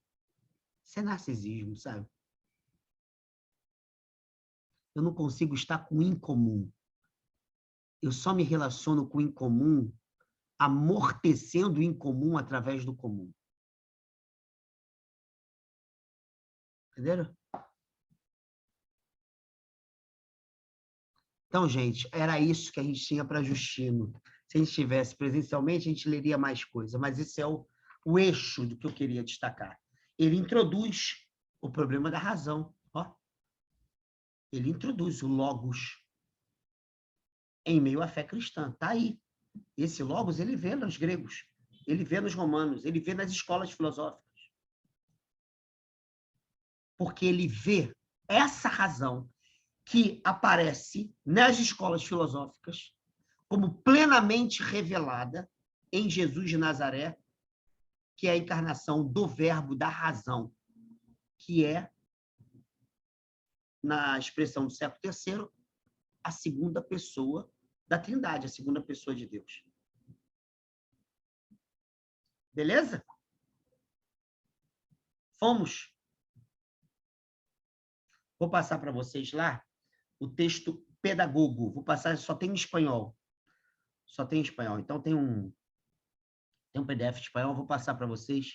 Isso é narcisismo, sabe? Eu não consigo estar com o incomum. Eu só me relaciono com o incomum amortecendo o incomum através do comum. Entenderam? Então, gente, era isso que a gente tinha para Justino. Se a gente estivesse presencialmente, a gente leria mais coisa, mas esse é o eixo do que eu queria destacar. Ele introduz o problema da razão. Ó. Ele introduz o logos em meio à fé cristã. Está aí. Esse logos, ele vê nos gregos, ele vê nos romanos, ele vê nas escolas filosóficas. Porque ele vê essa razão que aparece nas escolas filosóficas como plenamente revelada em Jesus de Nazaré, que é a encarnação do verbo da razão, que é, na expressão do século III, a segunda pessoa da Trindade, a segunda pessoa de Deus. Beleza? Fomos. Vou passar para vocês lá o texto pedagogo. Vou passar, só tem em espanhol. Só tem em espanhol. Então, tem um PDF de espanhol, vou passar para vocês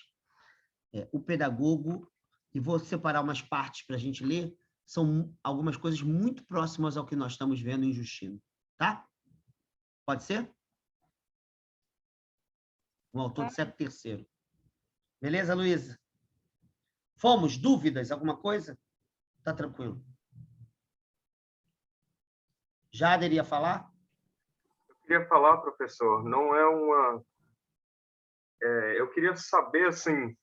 o pedagogo, e vou separar umas partes para a gente ler. São algumas coisas muito próximas ao que nós estamos vendo em Justino. Tá? Pode ser? Um autor do século III. Beleza, Luísa? Fomos? Dúvidas? Alguma coisa? Tá tranquilo. Jader ia falar? Eu queria falar, professor, não é uma... eu queria saber, assim,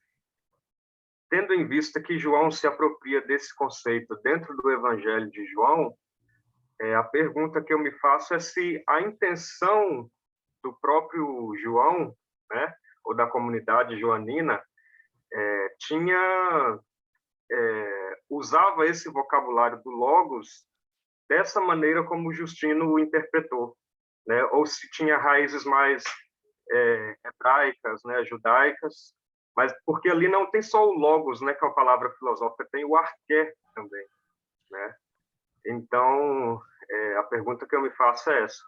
tendo em vista que João se apropria desse conceito dentro do Evangelho de João, a pergunta que eu me faço é se a intenção do próprio João, né, ou da comunidade joanina, usava esse vocabulário do Logos dessa maneira como Justino o interpretou, né, ou se tinha raízes mais hebraicas, né, judaicas, mas porque ali não tem só o logos, né, que é uma palavra filosófica, tem o arqué também, né? Então, a pergunta que eu me faço é essa.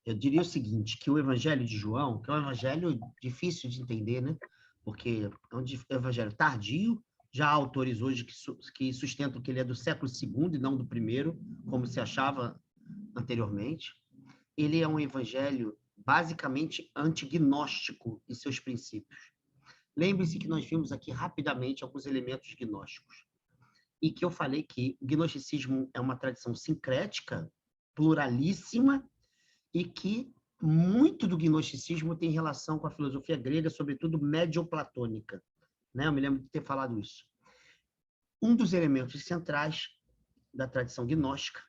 Eu diria o seguinte, que o Evangelho de João, que é um evangelho difícil de entender, né? Porque é um evangelho tardio, já há autores hoje que sustentam que ele é do século II e não do primeiro, como se achava anteriormente. Ele é um evangelho basicamente antignóstico em seus princípios. Lembre-se que nós vimos aqui rapidamente alguns elementos gnósticos. E que eu falei que o gnosticismo é uma tradição sincrética, pluralíssima, e que muito do gnosticismo tem relação com a filosofia grega, sobretudo médio-platônica. Né? Eu me lembro de ter falado isso. Um dos elementos centrais da tradição gnóstica,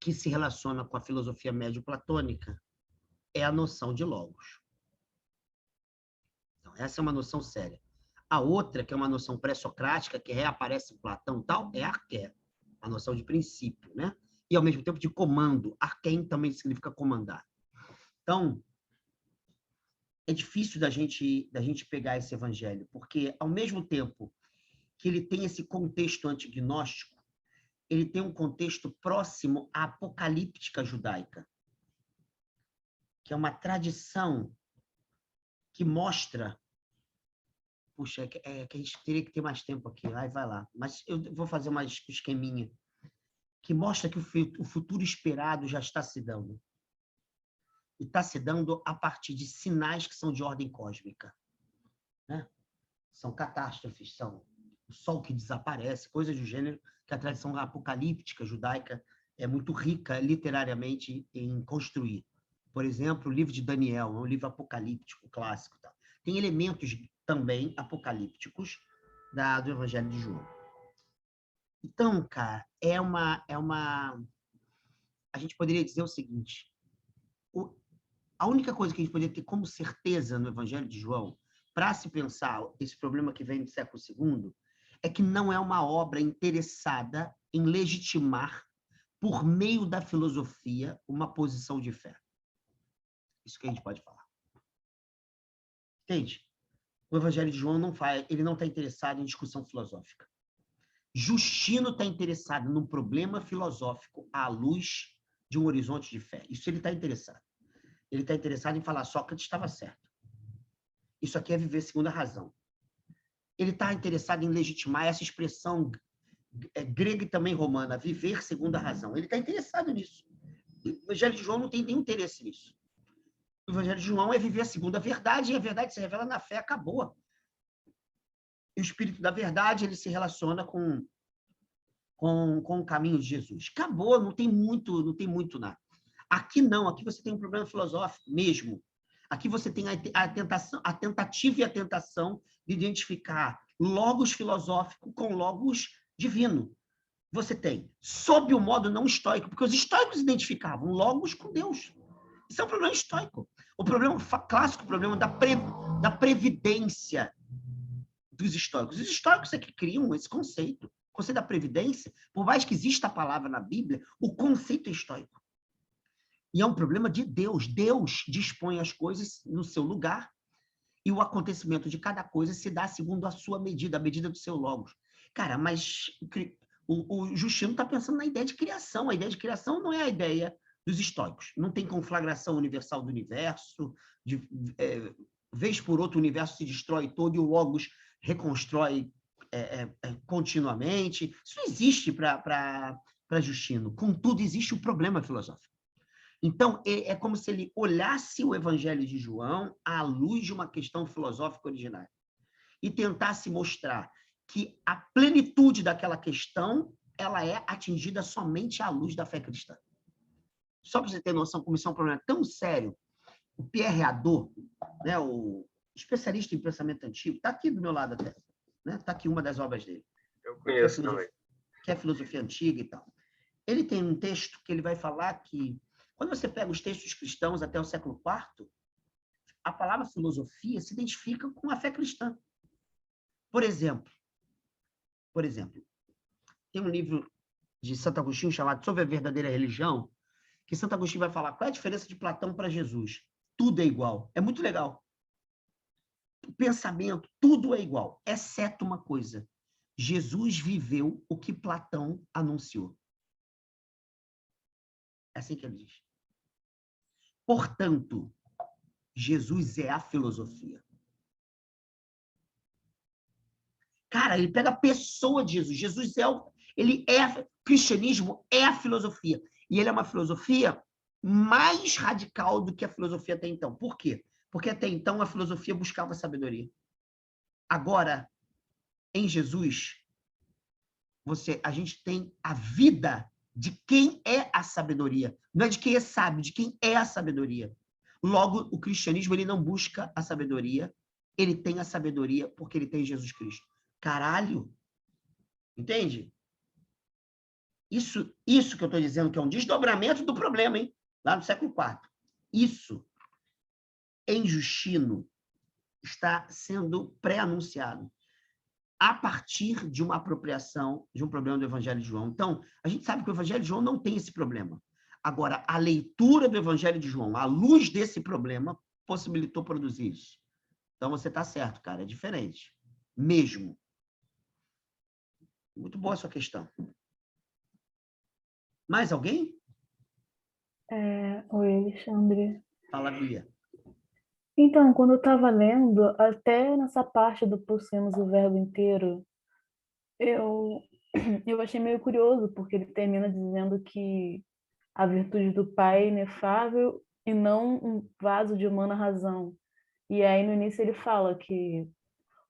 que se relaciona com a filosofia médio-platônica, é a noção de logos. Então, essa é uma noção séria. A outra, que é uma noção pré-socrática, que reaparece em Platão e tal, é a arqué, a noção de princípio, né? E, ao mesmo tempo, de comando. Arquém também significa comandar. Então, é difícil da gente pegar esse evangelho, porque, ao mesmo tempo que ele tem esse contexto antignóstico, ele tem um contexto próximo à apocalíptica judaica, que é uma tradição que mostra... Puxa, que a gente teria que ter mais tempo aqui. Vai lá. Mas eu vou fazer uma esqueminha que mostra que o futuro esperado já está se dando. E está se dando a partir de sinais que são de ordem cósmica. Né? São catástrofes, são o sol que desaparece, coisas do gênero que a tradição apocalíptica judaica é muito rica literariamente em construir. Por exemplo, o livro de Daniel é um livro apocalíptico clássico. Tá? Tem elementos também apocalípticos do Evangelho de João. Então, cara, a gente poderia dizer o seguinte, a única coisa que a gente poderia ter como certeza no Evangelho de João, para se pensar esse problema que vem do século II, é que não é uma obra interessada em legitimar, por meio da filosofia, uma posição de fé. Isso que a gente pode falar. Entende? O Evangelho de João ele não está interessado em discussão filosófica. Justino está interessado num problema filosófico à luz de um horizonte de fé. Isso ele está interessado. Ele está interessado em falar Sócrates estava certo. Isso aqui é viver segundo a razão. Ele está interessado em legitimar essa expressão grega e também romana, viver segundo a razão. Ele está interessado nisso. O Evangelho de João não tem nenhum interesse nisso. O Evangelho de João é viver segundo a verdade, e a verdade se revela na fé, acabou. E o Espírito da Verdade, ele se relaciona com com o caminho de Jesus. Acabou, não tem muito nada. Aqui não, aqui você tem um problema filosófico mesmo. Aqui você tem a tentativa e a tentação de identificar logos filosófico com logos divino. Você tem, sob o modo não estoico, porque os estoicos identificavam logos com Deus. Isso é um problema estoico. O problema clássico, o problema da previdência dos estoicos. Os estoicos é que criam esse conceito. O conceito da previdência, por mais que exista a palavra na Bíblia, o conceito é estoico. E é um problema de Deus. Deus dispõe as coisas no seu lugar e o acontecimento de cada coisa se dá segundo a sua medida, a medida do seu logos. Cara, mas o Justino está pensando na ideia de criação. A ideia de criação não é a ideia dos estoicos. Não tem conflagração universal do universo, vez por outra o universo se destrói todo e o logos reconstrói continuamente. Isso não existe para Justino. Contudo, existe o problema filosófico. Então, é como se ele olhasse o Evangelho de João à luz de uma questão filosófica originária e tentasse mostrar que a plenitude daquela questão ela é atingida somente à luz da fé cristã. Só para você ter noção como isso é um problema tão sério, o Pierre Hadot, né, o especialista em pensamento antigo, está aqui do meu lado até, né? Está aqui uma das obras dele. Eu conheço também. Que é filosofia antiga e tal. Ele tem um texto que ele vai falar que, quando você pega os textos cristãos até o século IV, a palavra filosofia se identifica com a fé cristã. Por exemplo, tem um livro de Santo Agostinho chamado Sobre a Verdadeira Religião, que Santo Agostinho vai falar qual é a diferença de Platão para Jesus. Tudo é igual. É muito legal. O pensamento, tudo é igual, exceto uma coisa. Jesus viveu o que Platão anunciou. É assim que ele diz. Portanto, Jesus é a filosofia. Cara, ele pega a pessoa de Jesus. Jesus o cristianismo é a filosofia. E ele é uma filosofia mais radical do que a filosofia até então. Por quê? Porque até então a filosofia buscava sabedoria. Agora, em Jesus, a gente tem a vida de quem é a sabedoria. Não é de quem é sábio, de quem é a sabedoria. Logo, o cristianismo ele não busca a sabedoria, ele tem a sabedoria porque ele tem Jesus Cristo. Caralho! Entende? Isso que eu estou dizendo que é um desdobramento do problema, hein? Lá no século IV. Isso, em Justino, está sendo pré-anunciado a partir de uma apropriação de um problema do Evangelho de João. Então, a gente sabe que o Evangelho de João não tem esse problema. Agora, a leitura do Evangelho de João, à luz desse problema, possibilitou produzir isso. Então, você está certo, cara, é diferente. Mesmo. Muito boa a sua questão. Mais alguém? Oi, Alexandre. Fala, Bia. Então, quando eu estava lendo, até nessa parte do possamos o verbo inteiro, eu achei meio curioso, porque ele termina dizendo que a virtude do Pai é inefável e não um vaso de humana razão. E aí, no início, ele fala que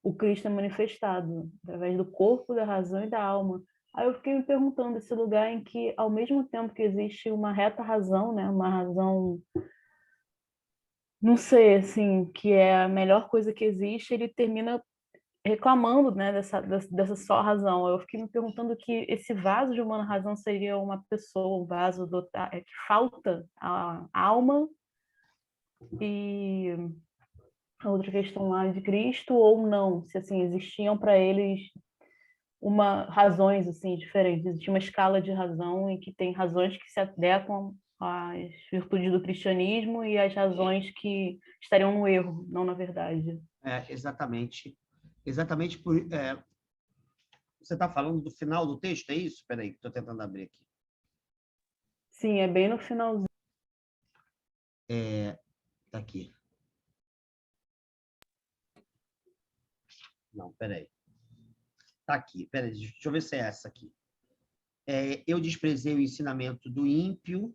o Cristo é manifestado através do corpo, da razão e da alma. Aí eu fiquei me perguntando esse lugar em que, ao mesmo tempo que existe uma reta razão, né, uma razão, não sei, assim, que é a melhor coisa que existe, ele termina reclamando, né, dessa só razão. Eu fiquei me perguntando que esse vaso de humana razão seria uma pessoa, um vaso que falta a alma e a outra questão lá de Cristo, ou não, se assim existiam para eles razões assim diferentes. Existe uma escala de razão em que tem razões que se adequam às virtudes do cristianismo e às razões que estariam no erro, não na verdade. Exatamente. Exatamente por... você está falando do final do texto, é isso? Espera aí, que estou tentando abrir aqui. Sim, é bem no finalzinho. Está aqui. Não, espera aí. Está aqui, espera aí, deixa eu ver se é essa aqui. Eu desprezei o ensinamento do ímpio.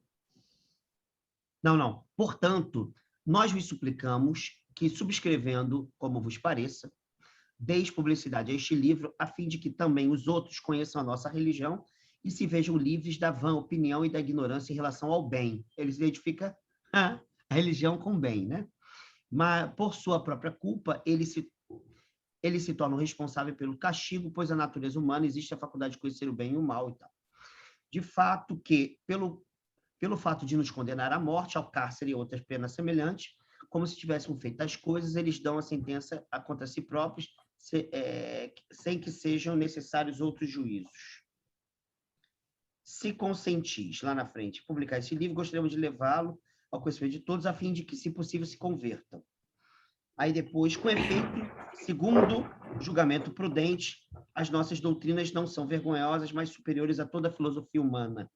Não. Portanto, nós vos suplicamos que, subscrevendo, como vos pareça, deis publicidade a este livro, a fim de que também os outros conheçam a nossa religião e se vejam livres da vã opinião e da ignorância em relação ao bem. Eles identificam a religião com bem, né? Mas, por sua própria culpa, eles se tornam responsáveis pelo castigo, pois a natureza humana existe a faculdade de conhecer o bem e o mal e tal. De fato que, pelo fato de nos condenar à morte, ao cárcere e outras penas semelhantes, como se tivéssemos feito as coisas, eles dão a sentença contra si próprios, sem que sejam necessários outros juízos. Se consentis, lá na frente, publicar esse livro, gostaríamos de levá-lo ao conhecimento de todos, a fim de que, se possível, se convertam. Aí depois, com efeito, segundo julgamento prudente, as nossas doutrinas não são vergonhosas, mas superiores a toda a filosofia humana.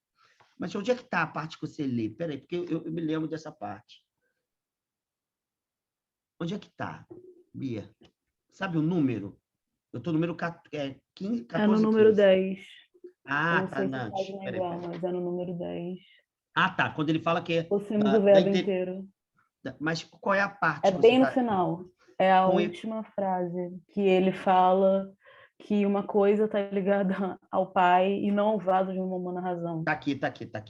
Mas onde é que está a parte que você lê? Peraí, porque eu me lembro dessa parte. Onde é que está, Bia? Sabe o número? Eu estou no número 15, 14, É no número 15. 10. Ah, Eu não tá, sei se a Nath. página é igual, mas é no número 10. Ah, tá. Quando ele fala que é... Possuímos o verbo inteiro. Mas qual é a parte É que você bem no está... final. É a Com última frase que ele fala que uma coisa está ligada ao pai e não ao vaso de uma humana razão. Tá aqui,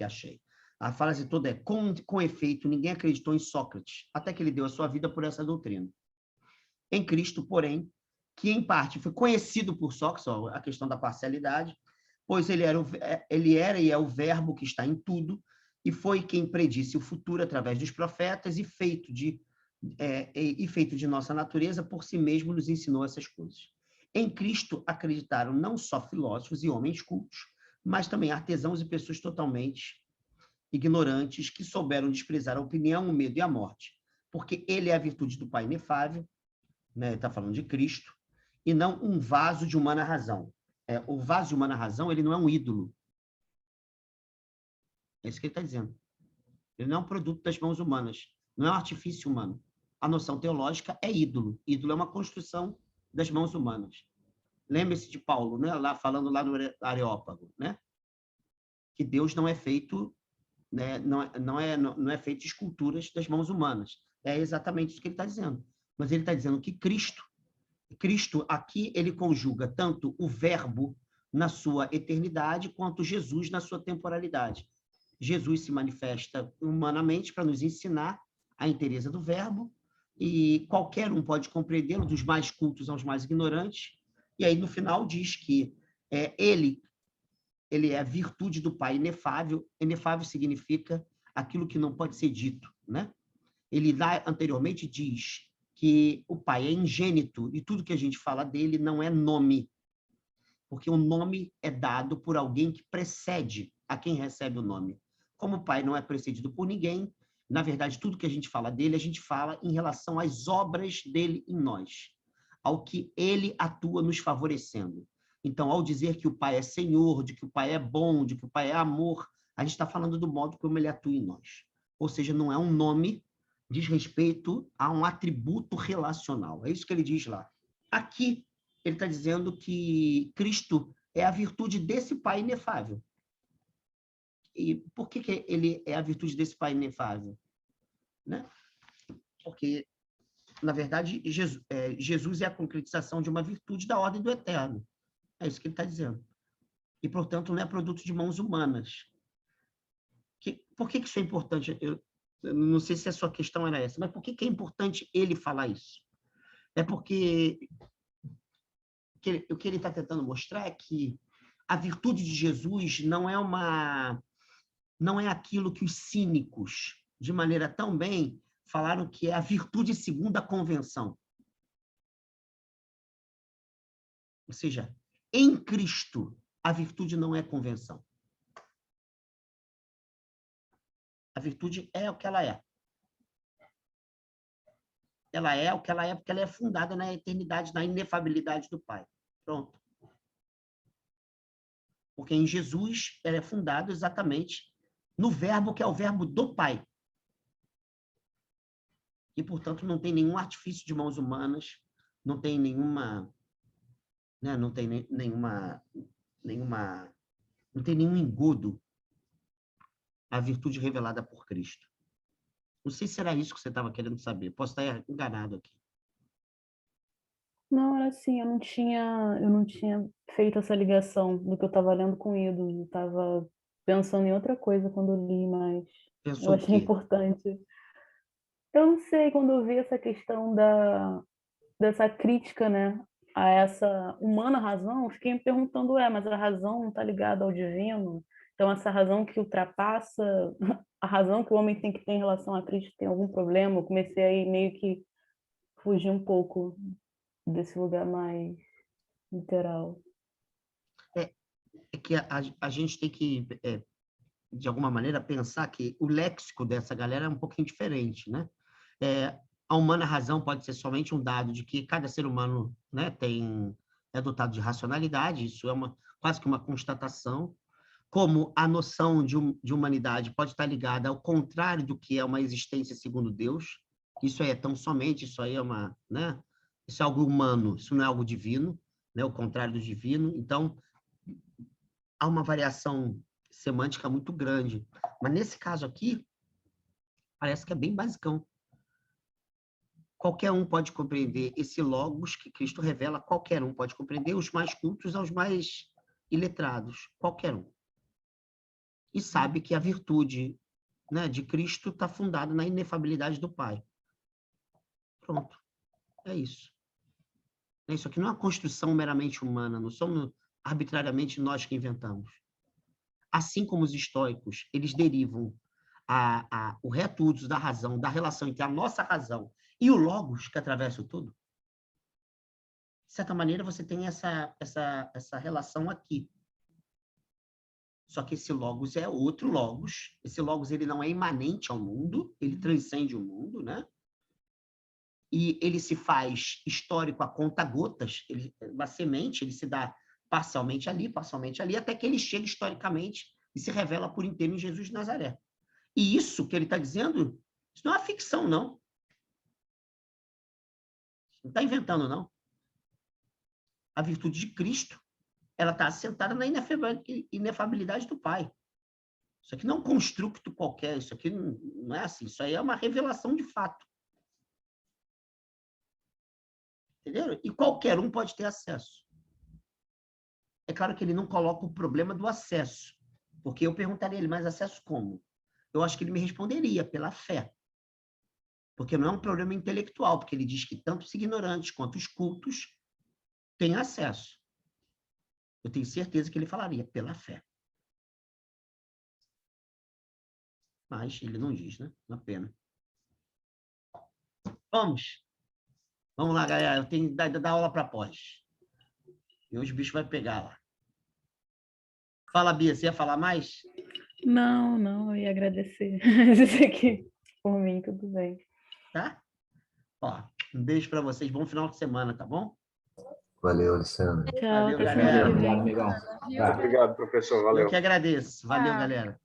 achei. A frase toda é: com efeito, ninguém acreditou em Sócrates, até que ele deu a sua vida por essa doutrina. Em Cristo, porém, que em parte foi conhecido por Sócrates, ó, a questão da parcialidade, pois ele era e é o verbo que está em tudo, e foi quem predisse o futuro através dos profetas, e feito de nossa natureza, por si mesmo nos ensinou essas coisas. Em Cristo acreditaram não só filósofos e homens cultos, mas também artesãos e pessoas totalmente ignorantes que souberam desprezar a opinião, o medo e a morte, porque ele é a virtude do Pai inefável, né? Está falando de Cristo, e não um vaso de humana razão. O vaso de humana razão, ele não é um ídolo. É isso que ele está dizendo. Ele não é um produto das mãos humanas, não é um artifício humano. A noção teológica é ídolo. Ídolo é uma construção das mãos humanas. Lembre-se de Paulo, né? Falando lá no Areópago, né? Que Deus não é feito, né? não é feito de esculturas das mãos humanas. É exatamente isso que ele está dizendo. Mas ele está dizendo que Cristo aqui, ele conjuga tanto o verbo na sua eternidade, quanto Jesus na sua temporalidade. Jesus se manifesta humanamente para nos ensinar a inteireza do verbo, e qualquer um pode compreendê-lo, dos mais cultos aos mais ignorantes, e aí no final diz que ele é a virtude do Pai inefável. Inefável significa aquilo que não pode ser dito, né? Ele lá anteriormente diz que o Pai é ingênito, e tudo que a gente fala dele não é nome, porque o nome é dado por alguém que precede a quem recebe o nome. Como o Pai não é precedido por ninguém, na verdade, tudo que a gente fala dele, a gente fala em relação às obras dele em nós, ao que ele atua nos favorecendo. Então, ao dizer que o Pai é Senhor, de que o Pai é bom, de que o Pai é amor, a gente está falando do modo como ele atua em nós. Ou seja, não é um nome, diz respeito a um atributo relacional. É isso que ele diz lá. Aqui, ele está dizendo que Cristo é a virtude desse Pai inefável. E por que ele é a virtude desse Pai inefável? Né? Porque, na verdade, Jesus é a concretização de uma virtude da ordem do eterno. É isso que ele está dizendo. E, portanto, não é produto de mãos humanas. Por que isso é importante? Eu não sei se a sua questão era essa, mas por que é importante ele falar isso? É porque o que ele está tentando mostrar é que a virtude de Jesus não é aquilo que os cínicos, de maneira tão bem, falaram que é a virtude segundo a convenção. Ou seja, em Cristo, a virtude não é convenção. A virtude é o que ela é. Ela é o que ela é porque ela é fundada na eternidade, na inefabilidade do Pai. Pronto. Porque em Jesus ela é fundada exatamente no verbo que é o verbo do Pai. E, portanto, não tem nenhum artifício de mãos humanas, não tem nenhuma, né, não tem nenhum engodo à virtude revelada por Cristo. Não sei se era isso que você estava querendo saber. Posso estar enganado aqui. Não, era assim, eu não tinha feito essa ligação do que eu estava lendo com ídolos. Eu estava pensando em outra coisa quando eu li, mas eu Pensou o achei quê? importante. Eu não sei, quando eu vi essa questão dessa crítica, né, a essa humana razão, eu fiquei me perguntando, mas a razão não está ligada ao divino? Então, essa razão que ultrapassa a razão que o homem tem que ter em relação a Cristo tem algum problema? Eu comecei a ir meio que fugir um pouco desse lugar mais literal. É que a gente tem que, de alguma maneira, pensar que o léxico dessa galera é um pouquinho diferente, né? A humana razão pode ser somente um dado de que cada ser humano, né, é dotado de racionalidade, isso é quase que uma constatação, como a noção de humanidade pode estar ligada ao contrário do que é uma existência segundo Deus. Isso aí é tão somente, isso aí é né? Isso é algo humano, isso não é algo divino, né? O contrário do divino. Então, há uma variação semântica muito grande. Mas nesse caso aqui, parece que é bem basicão. Qualquer um pode compreender esse logos que Cristo revela, qualquer um pode compreender, os mais cultos aos mais iletrados, qualquer um. E sabe que a virtude, né, de Cristo está fundada na inefabilidade do Pai. Pronto. É isso. Isso aqui não é uma construção meramente humana, não somos arbitrariamente nós que inventamos. Assim como os estoicos, eles derivam o reto uso da razão, da relação entre a nossa razão e o logos que atravessa tudo. De certa maneira, você tem essa relação aqui. Só que esse logos é outro logos. Esse logos ele não é imanente ao mundo, ele transcende o mundo, né? E ele se faz histórico a conta-gotas, uma semente, ele se dá parcialmente ali, até que ele chega historicamente e se revela por inteiro em Jesus de Nazaré. E isso que ele está dizendo, isso não é uma ficção, não. Não está inventando, não. A virtude de Cristo, ela está assentada na inefabilidade do Pai. Isso aqui não é um construto qualquer, isso aqui não é assim, isso aí é uma revelação de fato. Entenderam? E qualquer um pode ter acesso. É claro que ele não coloca o problema do acesso, porque eu perguntaria a ele, mas acesso como? Eu acho que ele me responderia, pela fé. Porque não é um problema intelectual, porque ele diz que tanto os ignorantes quanto os cultos têm acesso. Eu tenho certeza que ele falaria, pela fé. Mas ele não diz, né? Uma pena. Vamos lá, galera. Eu tenho que dar aula para pós. E hoje o bicho vai pegar lá. Fala, Bia, você ia falar mais? Não, eu ia agradecer. Isso aqui, por mim, tudo bem. Tá? Ó, um beijo para vocês. Bom final de semana, tá bom? Valeu, Alessandro. Tchau, Valeu, até galera. semana que Obrigado, vem. amigão. Obrigado, professor. Valeu. Eu que agradeço. Valeu, galera.